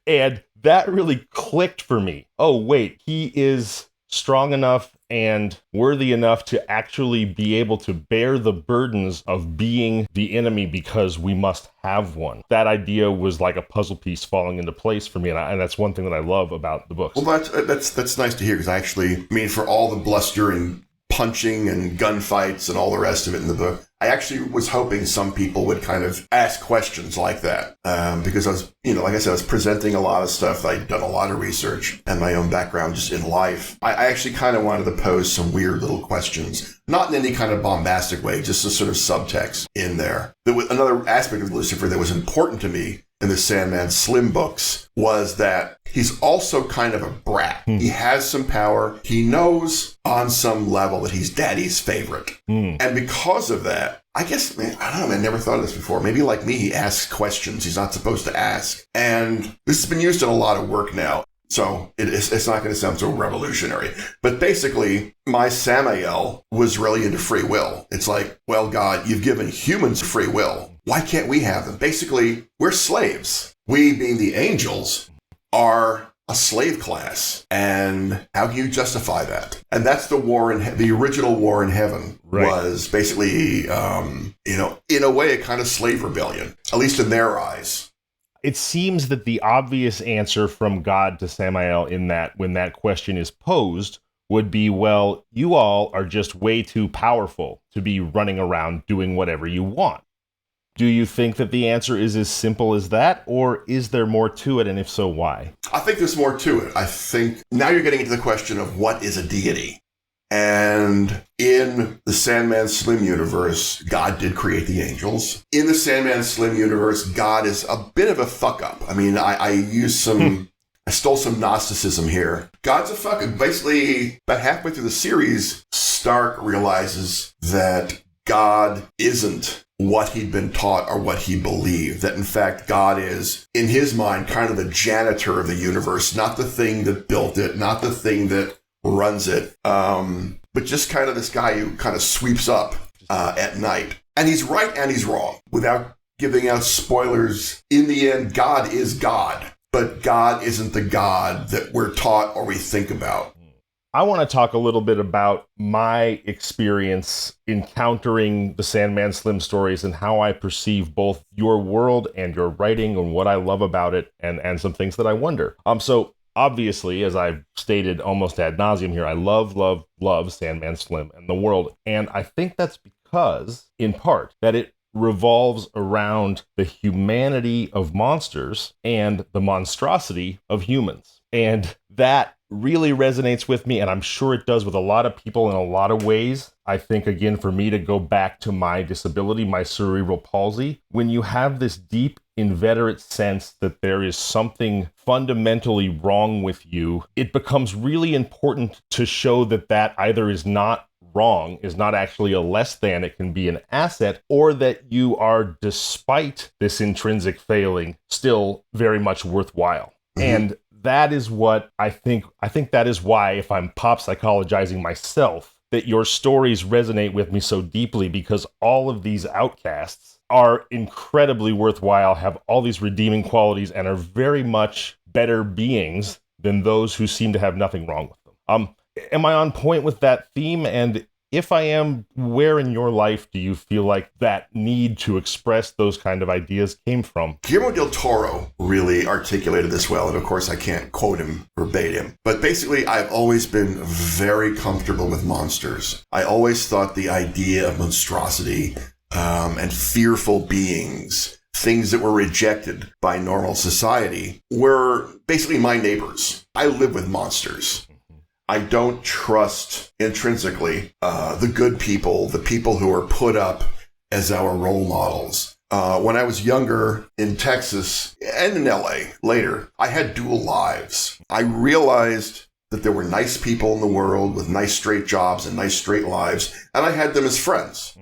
And that really clicked for me. Oh, wait, he is strong enough and worthy enough to actually be able to bear the burdens of being the enemy because we must have one. That idea was like a puzzle piece falling into place for me, and that's one thing that I love about the books. Well, that's nice to hear, because for all the bluster and punching and gunfights and all the rest of it in the book, I actually was hoping some people would kind of ask questions like that, because I was, like I said, I was presenting a lot of stuff. I'd done a lot of research and my own background just in life. I actually kind of wanted to pose some weird little questions, not in any kind of bombastic way, just a sort of subtext in there. Another aspect of Lucifer that was important to me in the Sandman Slim books was that he's also kind of a brat. He has some power. He knows on some level that he's daddy's favorite. And because of that, I guess, I don't know, man, I never thought of this before. Maybe like me, he asks questions he's not supposed to ask. And this has been used in a lot of work now. So it's not going to sound so revolutionary. But basically, my Samael was really into free will. It's like, well, God, you've given humans free will. Why can't we have them? Basically, we're slaves. We, being the angels, are a slave class. And how can you justify that? And that's the original war in heaven, right? Was basically, in a way, a kind of slave rebellion, at least in their eyes. It seems that the obvious answer from God to Samael in that, when that question is posed, would be, well, you all are just way too powerful to be running around doing whatever you want. Do you think that the answer is as simple as that, or is there more to it, and if so, why? I think there's more to it. I think now you're getting into the question of what is a deity. And in the Sandman Slim universe, God did create the angels. In the Sandman Slim universe, God is a bit of a fuck-up. I stole some Gnosticism here. God's a fuck-up. Basically, about halfway through the series, Stark realizes that God isn't what he'd been taught or what he believed. That, in fact, God is, in his mind, kind of the janitor of the universe, not the thing that built it, not the thing that runs it, but just kind of this guy who kind of sweeps up at night. And he's right and he's wrong. Without giving out spoilers, in the end, God is God, but God isn't the God that we're taught or we think about. I want to talk a little bit about my experience encountering the Sandman Slim stories and how I perceive both your world and your writing and what I love about it and some things that I wonder. So obviously, as I've stated almost ad nauseum here, I love Sandman Slim and the world. And I think that's because, in part, that it revolves around the humanity of monsters and the monstrosity of humans. And that really resonates with me, and I'm sure it does with a lot of people in a lot of ways. I think, again, for me to go back to my disability, my cerebral palsy, when you have this deep, inveterate sense that there is something fundamentally wrong with you, it becomes really important to show that that either is not wrong, is not actually a less than, it can be an asset, or that you are, despite this intrinsic failing, still very much worthwhile. And that is what I think that is why, if I'm pop psychologizing myself, that your stories resonate with me so deeply, because all of these outcasts are incredibly worthwhile, have all these redeeming qualities, and are very much better beings than those who seem to have nothing wrong with them. Am I on point with that theme? And if I am, where in your life do you feel like that need to express those kind of ideas came from? Guillermo del Toro really articulated this well, and of course I can't quote him verbatim. But basically, I've always been very comfortable with monsters. I always thought the idea of monstrosity and fearful beings, things that were rejected by normal society, were basically my neighbors. I live with monsters. I don't trust intrinsically the good people, the people who are put up as our role models. When I was younger in Texas and in LA later, I had dual lives. I realized that there were nice people in the world with nice straight jobs and nice straight lives, and I had them as friends.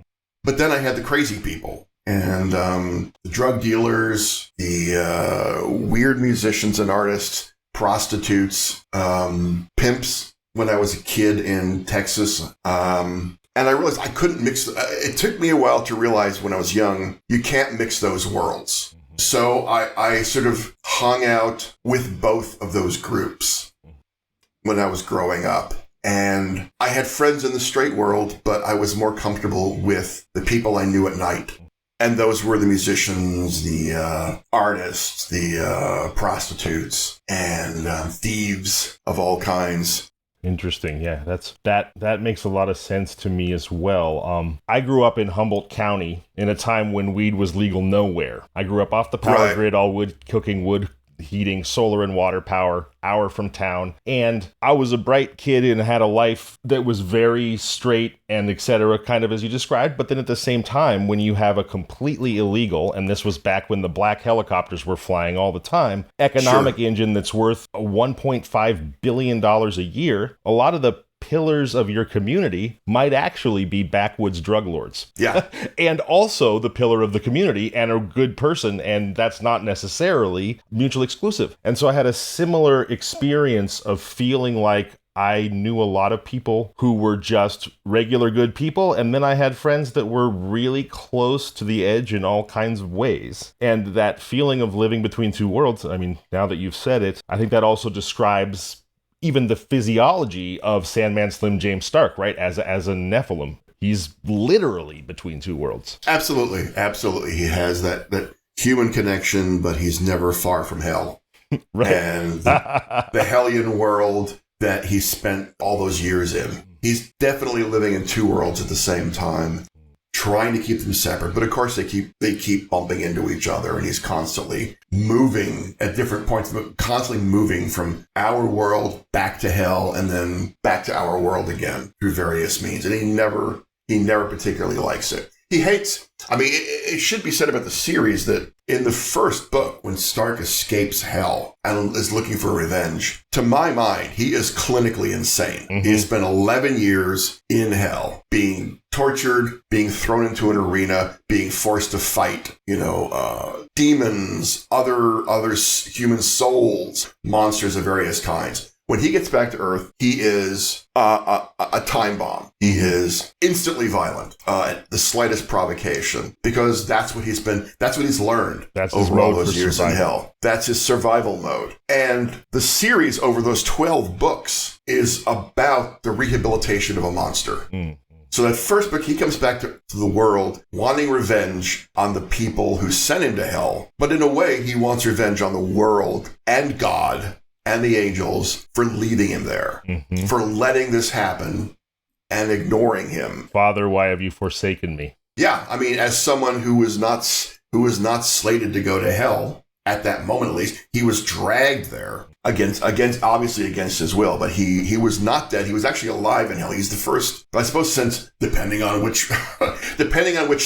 But then I had the crazy people and the drug dealers, the weird musicians and artists, prostitutes, pimps. When I was a kid in Texas. And I realized I couldn't mix. It took me a while to realize when I was young, you can't mix those worlds. So I sort of hung out with both of those groups when I was growing up. And I had friends in the straight world, but I was more comfortable with the people I knew at night. And those were the musicians, the artists, the prostitutes, and thieves of all kinds. Interesting. Yeah, that makes a lot of sense to me as well. I grew up in Humboldt County in a time when weed was legal nowhere. I grew up off the power grid, all wood, cooking wood, heating, solar and water power, hour from town. And I was a bright kid and had a life that was very straight and etc., kind of as you described. But then at the same time, when you have a completely illegal, and this was back when the black helicopters were flying all the time, economic engine that's worth $1.5 billion a year, a lot of the pillars of your community might actually be backwoods drug lords. Yeah. And also the pillar of the community and a good person, and that's not necessarily mutually exclusive. And so I had a similar experience of feeling like I knew a lot of people who were just regular good people, and then I had friends that were really close to the edge in all kinds of ways. And that feeling of living between two worlds, I mean, now that you've said it, I think that also describes even the physiology of Sandman Slim James Stark, right? As a Nephilim. He's literally between two worlds. Absolutely. Absolutely. He has that human connection, but he's never far from hell. Right. And the Hellion world that he spent all those years in. He's definitely living in two worlds at the same time, trying to keep them separate. But of course they keep bumping into each other, and he's constantly moving at different points, constantly moving from our world back to hell and then back to our world again through various means. And he never particularly likes it. He hates, I mean, it should be said about the series that in the first book, when Stark escapes hell and is looking for revenge, to my mind, he is clinically insane. Mm-hmm. He has spent 11 years in hell, being tortured, being thrown into an arena, being forced to fight, demons, other human souls, monsters of various kinds. When he gets back to Earth, he is a time bomb. He is instantly violent at the slightest provocation, because that's what he's learned over all those years in hell. That's his survival mode. And the series over those 12 books is about the rehabilitation of a monster. Mm. So that first book, he comes back to the world wanting revenge on the people who sent him to hell. But in a way, he wants revenge on the world and God and the angels for leaving him there, for letting this happen and ignoring him. Father, why have you forsaken me? Yeah, I mean, as someone who was not slated to go to hell, at that moment at least, he was dragged there. obviously against his will, but he was not dead. He was actually alive in hell. He's the first, I suppose, since depending on which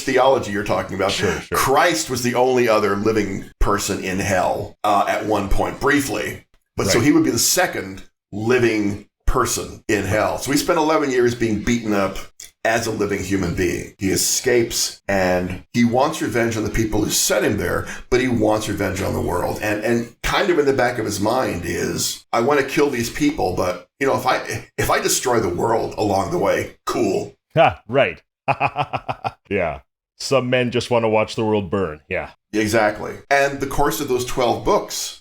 theology you're talking about. Sure. Christ was the only other living person in hell at one point, briefly. But right. So he would be the second living person in hell. So he spent 11 years being beaten up as a living human being. He escapes and he wants revenge on the people who sent him there, but he wants revenge on the world. And kind of in the back of his mind is, I want to kill these people, but if I destroy the world along the way, cool. Right. Yeah. Some men just want to watch the world burn. Yeah. Exactly. And the course of those 12 books,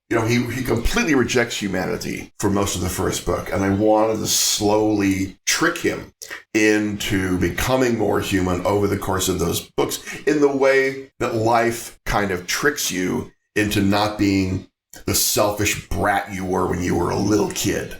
he completely rejects humanity for most of the first book. And I wanted to slowly trick him into becoming more human over the course of those books in the way that life kind of tricks you into not being the selfish brat you were when you were a little kid.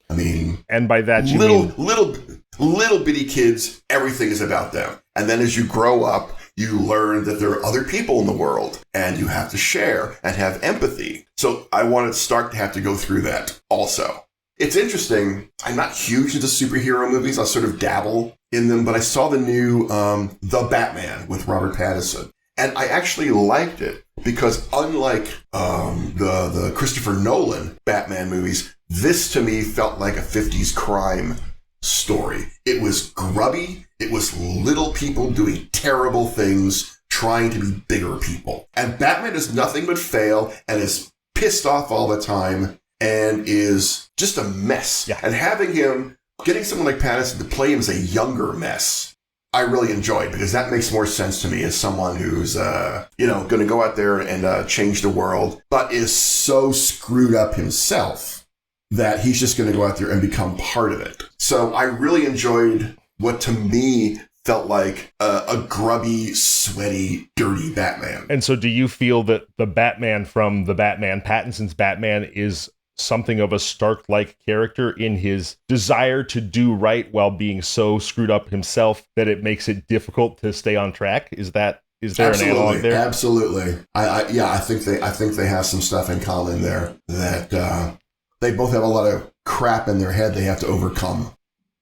I mean, and by that you little bitty kids, everything is about them. And then as you grow up, you learn that there are other people in the world and you have to share and have empathy. So I wanted Stark to have to go through that also. It's interesting. I'm not huge into superhero movies. I sort of dabble in them, but I saw the new The Batman with Robert Pattinson. And I actually liked it because unlike the Christopher Nolan Batman movies, this to me felt like a 50s crime story. It was grubby. It was little people doing terrible things, trying to be bigger people. And Batman is nothing but fail and is pissed off all the time and is just a mess. Yeah. And getting someone like Pattinson to play him as a younger mess, I really enjoyed, because that makes more sense to me as someone who's, going to go out there and change the world, but is so screwed up himself that he's just going to go out there and become part of it. So I really enjoyed what to me felt like a grubby, sweaty, dirty Batman. And so do you feel that the Batman from the Batman, Pattinson's Batman, is something of a Stark-like character in his desire to do right while being so screwed up himself that it makes it difficult to stay on track? Is there an analog there? Absolutely. I think they have some stuff in common there that they both have a lot of crap in their head they have to overcome.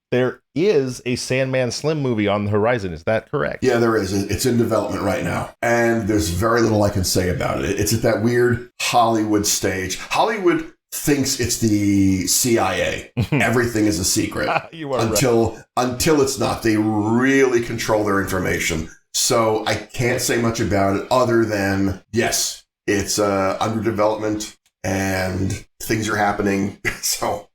There is a Sandman Slim movie on the horizon. Is that correct? Yeah, there is. It's in development right now. And there's very little I can say about it. It's at that weird Hollywood stage. Hollywood thinks it's the CIA. Everything is a secret. You are until it's not. They really control their information. So I can't say much about it other than, yes, it's under development and things are happening. So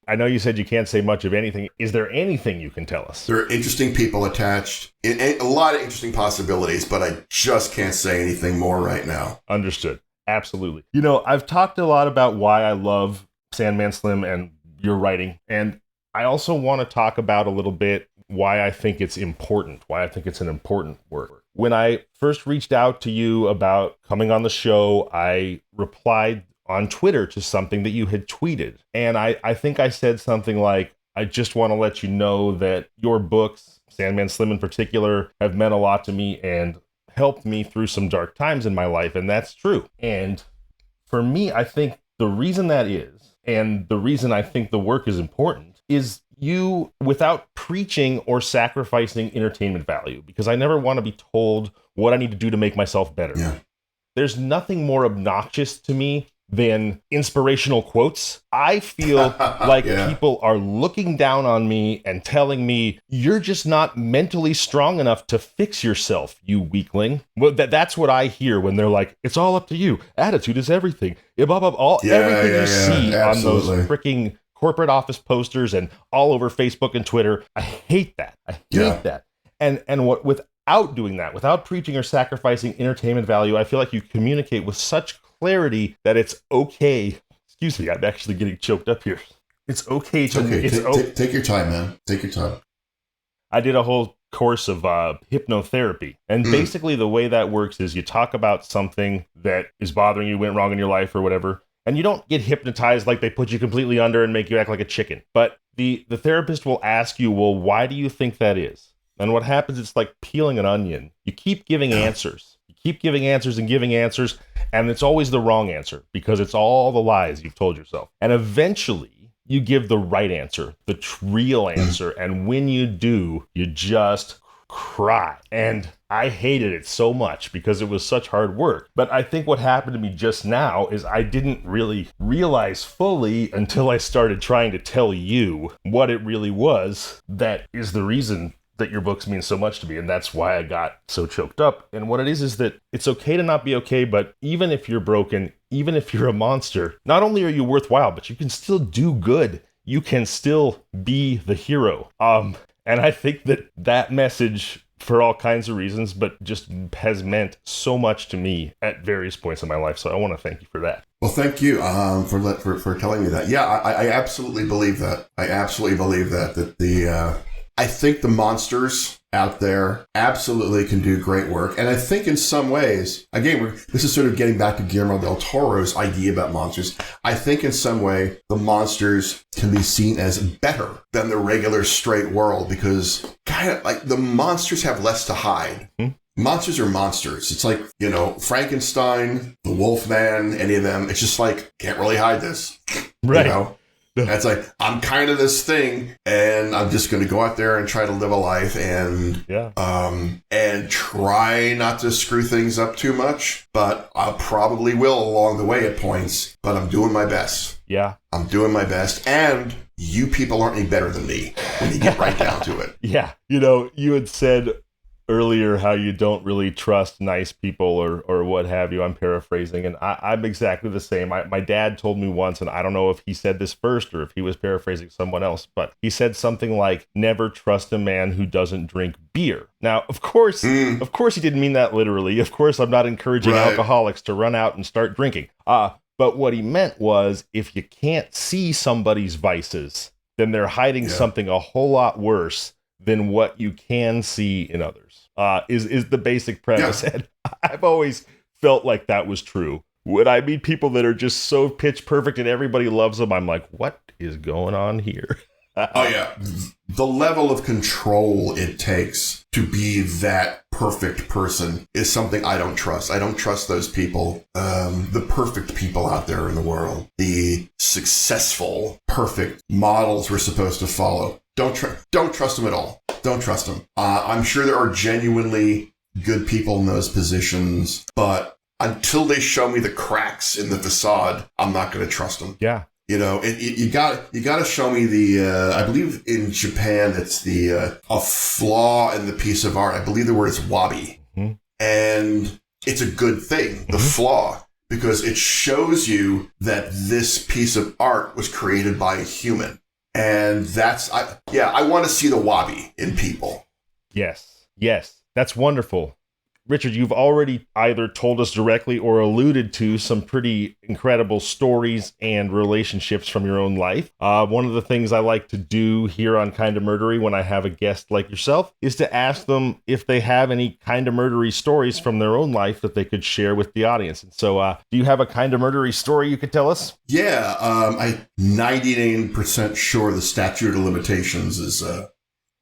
I know you said you can't say much of anything. Is there anything you can tell us? there are interesting people attached, a lot of interesting possibilities, but I just can't say anything more right now. Understood. Absolutely. I've talked a lot about why I love Sandman Slim and your writing, and I also want to talk about a little bit why I think it's important, why I think it's an important work. When I first reached out to you about coming on the show, I replied on Twitter to something that you had tweeted. And I think I said something like, I just want to let you know that your books, Sandman Slim in particular, have meant a lot to me and helped me through some dark times in my life. And that's true. And for me, I think the reason that is, and the reason I think the work is important, is you, without preaching or sacrificing entertainment value, because I never want to be told what I need to do to make myself better. Yeah. There's nothing more obnoxious to me than inspirational quotes. I feel like people are looking down on me and telling me, you're just not mentally strong enough to fix yourself, you weakling. Well, that's what I hear when they're like, it's all up to you. Attitude is everything. Everything you see on those freaking corporate office posters and all over Facebook and Twitter. I hate that. I hate that. And what, without doing that, without preaching or sacrificing entertainment value, I feel like you communicate with such clarity that it's okay. Excuse me, I'm actually getting choked up here. It's okay to... Take your time, man. Take your time. I did a whole course of hypnotherapy. And basically the way that works is you talk about something that is bothering you, went wrong in your life or whatever, and you don't get hypnotized like they put you completely under and make you act like a chicken. But the therapist will ask you, well, why do you think that is? And what happens, it's like peeling an onion. You keep giving answers. You keep giving answers and giving answers, and it's always the wrong answer because it's all the lies you've told yourself. And eventually you give the right answer, the real answer, and when you do, you just cry. And I hated it so much because it was such hard work. But I think what happened to me just now is I didn't really realize fully until I started trying to tell you what it really was that is the reason that your books mean so much to me. And that's why I got so choked up. And what it is that it's okay to not be okay, but even if you're broken, even if you're a monster, not only are you worthwhile, but you can still do good. You can still be the hero. And I think that message, for all kinds of reasons, but just has meant so much to me at various points in my life. So I want to thank you for that. Well, thank you for telling me that. Yeah, I absolutely believe that. I absolutely believe that I think the monsters out there absolutely can do great work. And I think in some ways, again, this is sort of getting back to Guillermo del Toro's idea about monsters. I think in some way, the monsters can be seen as better than the regular straight world because kind of like the monsters have less to hide. Mm-hmm. Monsters are monsters. It's like, Frankenstein, the Wolfman, any of them. It's just like, can't really hide this. Right. It's like, I'm kind of this thing, and I'm just going to go out there and try to live a life and try not to screw things up too much. But I probably will along the way at points, but I'm doing my best. Yeah. I'm doing my best. And you people aren't any better than me when you get right down to it. Yeah. You had said earlier how you don't really trust nice people or what have you. I'm paraphrasing, and I'm exactly the same. My dad told me once, and I don't know if he said this first or if he was paraphrasing someone else, but he said something like, never trust a man who doesn't drink beer. Now, of course he didn't mean that literally. Of course, I'm not encouraging alcoholics to run out and start drinking. But what he meant was, if you can't see somebody's vices, then they're hiding something a whole lot worse than what you can see in others, is the basic premise. Yeah. And I've always felt like that was true. When I meet people that are just so pitch perfect and everybody loves them, I'm like, what is going on here? Oh, yeah. The level of control it takes to be that perfect person is something I don't trust. I don't trust those people, the perfect people out there in the world, the successful, perfect models we're supposed to follow. Don't trust them at all. Don't trust them. I'm sure there are genuinely good people in those positions, but until they show me the cracks in the facade, I'm not going to trust them. Yeah. You got to show me the, I believe in Japan, it's a flaw in the piece of art. I believe the word is wabi. Mm-hmm. And it's a good thing, the flaw, because it shows you that this piece of art was created by a human. And I want to see the wabi in people. Yes. That's wonderful. Richard, you've already either told us directly or alluded to some pretty incredible stories and relationships from your own life. One of the things I like to do here on Kinda Murdery when I have a guest like yourself is to ask them if they have any Kinda Murdery stories from their own life that they could share with the audience. And so do you have a Kinda Murdery story you could tell us? Yeah, I'm 99% sure the statute of limitations is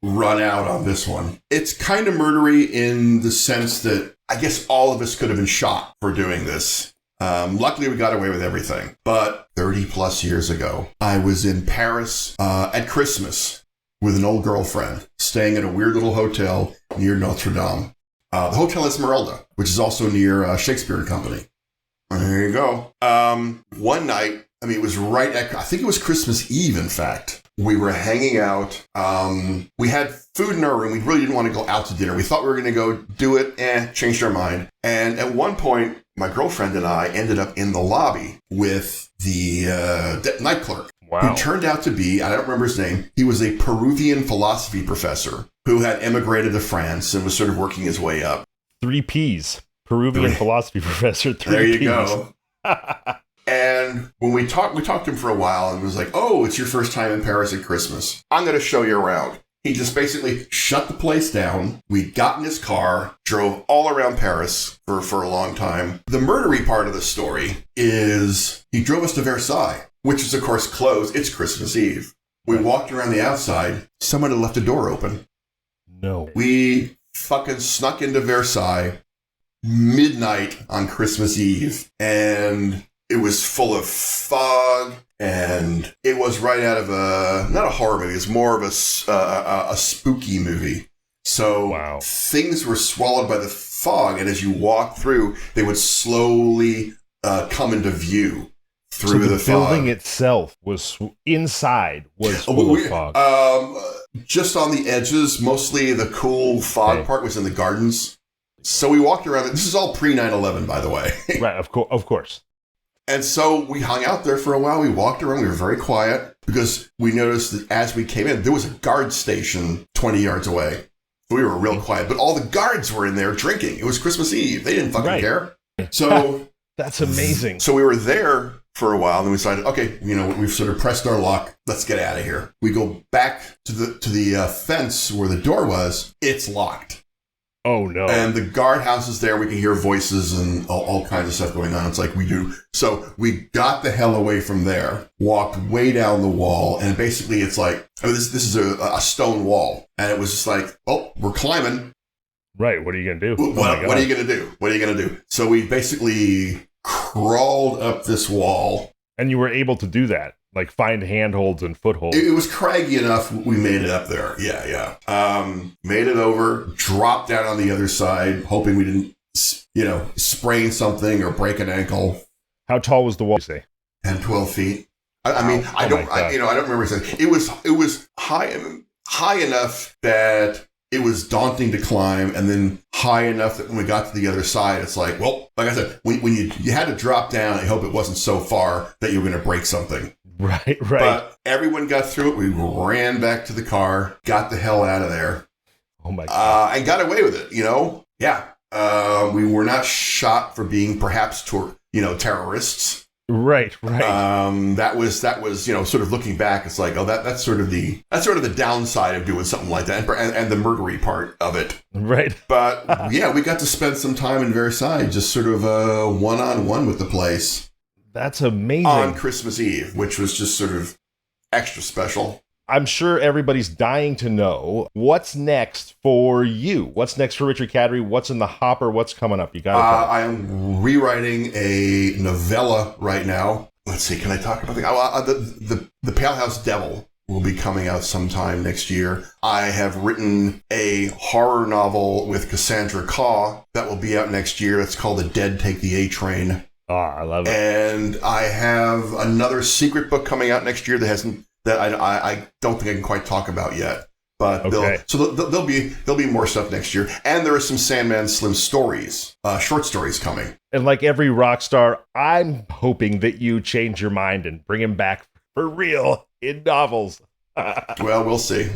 run out on this one. It's kind of murdery in the sense that I guess all of us could have been shot for doing this. Luckily, we got away with everything. But 30 plus years ago, I was in Paris at Christmas with an old girlfriend, staying at a weird little hotel near Notre Dame. The Hotel Esmeralda, which is also near Shakespeare and Company. There you go. One night, it was right at, I think it was Christmas Eve, in fact. We were hanging out. We had food in our room. We really didn't want to go out to dinner. We thought we were going to go do it, changed our mind. And at one point, my girlfriend and I ended up in the lobby with the night clerk. Wow. Who turned out to be, I don't remember his name, he was a Peruvian philosophy professor who had emigrated to France and was sort of working his way up. 3 Ps. Peruvian philosophy professor, 3 Ps. There you go. And when we talked to him for a while and was like, oh, it's your first time in Paris at Christmas. I'm going to show you around. He just basically shut the place down. We got in his car, drove all around Paris for a long time. The murdery part of the story is he drove us to Versailles, which is, of course, closed. It's Christmas Eve. We walked around the outside. Someone had left a door open. No. We fucking snuck into Versailles, midnight on Christmas Eve, and it was full of fog, and it was right out of not a horror movie, it's more of a spooky movie. So things were swallowed by the fog, and as you walked through, they would slowly come into view through the fog. The building itself was inside was full of fog. Just on the edges, mostly the cool fog part was in the gardens. So we walked around. This is all pre 9/11, by the way. Right, of course. And so we hung out there for a while. We walked around. We were very quiet because we noticed that as we came in, there was a guard station 20 yards away. We were real quiet, but all the guards were in there drinking. It was Christmas Eve. They didn't fucking care. So that's amazing. So we were there for a while, and then we decided, okay, we've sort of pressed our luck. Let's get out of here. We go back to the fence where the door was. It's locked. Oh, no. And the guardhouse is there. We can hear voices and all kinds of stuff going on. It's like we do. So we got the hell away from there, walked way down the wall. And basically it's like, this is a stone wall. And it was just like, oh, we're climbing. Right. What are you going to do? What are you going to do? What are you going to do? So we basically crawled up this wall. And you were able to do that? Like find handholds and footholds. It was craggy enough. We made it up there. Yeah. Made it over, dropped down on the other side, hoping we didn't, sprain something or break an ankle. How tall was the wall, you say? 10, 12 feet. I don't remember saying. It was high enough that it was daunting to climb, and then high enough that when we got to the other side, it's like, well, like I said, when you had to drop down, I hope it wasn't so far that you were going to break something. Right. But everyone got through it. We ran back to the car, got the hell out of there. Oh my God. And got away with it, Yeah. We were not shot for being perhaps terrorists. Right. That was sort of looking back, it's like, oh, that's sort of the downside of doing something like that, and the murdery part of it. Right. But yeah, we got to spend some time in Versailles, just sort of one-on-one with the place. That's amazing. On Christmas Eve, which was just sort of extra special. I'm sure everybody's dying to know what's next for you. What's next for Richard Kadrey? What's in the hopper? What's coming up? You got it. I am rewriting a novella right now. Let's see. Can I talk about the Pale House Devil will be coming out sometime next year. I have written a horror novel with Cassandra Caw that will be out next year. It's called The Dead Take the A Train. I love it. And I have another secret book coming out next year that I don't think I can quite talk about yet. But there'll be more stuff next year. And there are some Sandman Slim stories, short stories coming. And like every rock star, I'm hoping that you change your mind and bring him back for real in novels. Well, we'll see.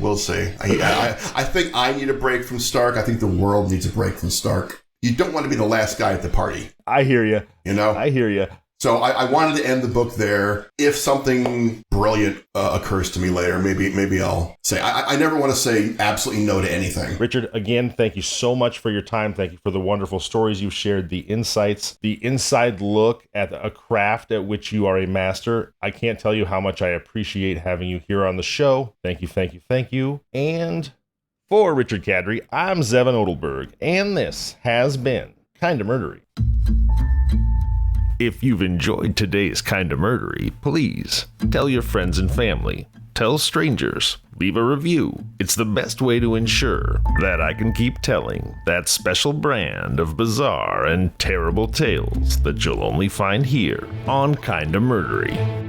I think I need a break from Stark. I think the world needs a break from Stark. You don't want to be the last guy at the party. I hear you. I hear you. So I wanted to end the book there. If something brilliant occurs to me later, maybe I'll say. I never want to say absolutely no to anything. Richard, again, thank you so much for your time. Thank you for the wonderful stories you've shared, the insights, the inside look at a craft at which you are a master. I can't tell you how much I appreciate having you here on the show. Thank you. And for Richard Kadrey, I'm Zevon Odelberg, and this has been Kinda Murdery. If you've enjoyed today's Kinda Murdery, please tell your friends and family, tell strangers, leave a review. It's the best way to ensure that I can keep telling that special brand of bizarre and terrible tales that you'll only find here on Kinda Murdery.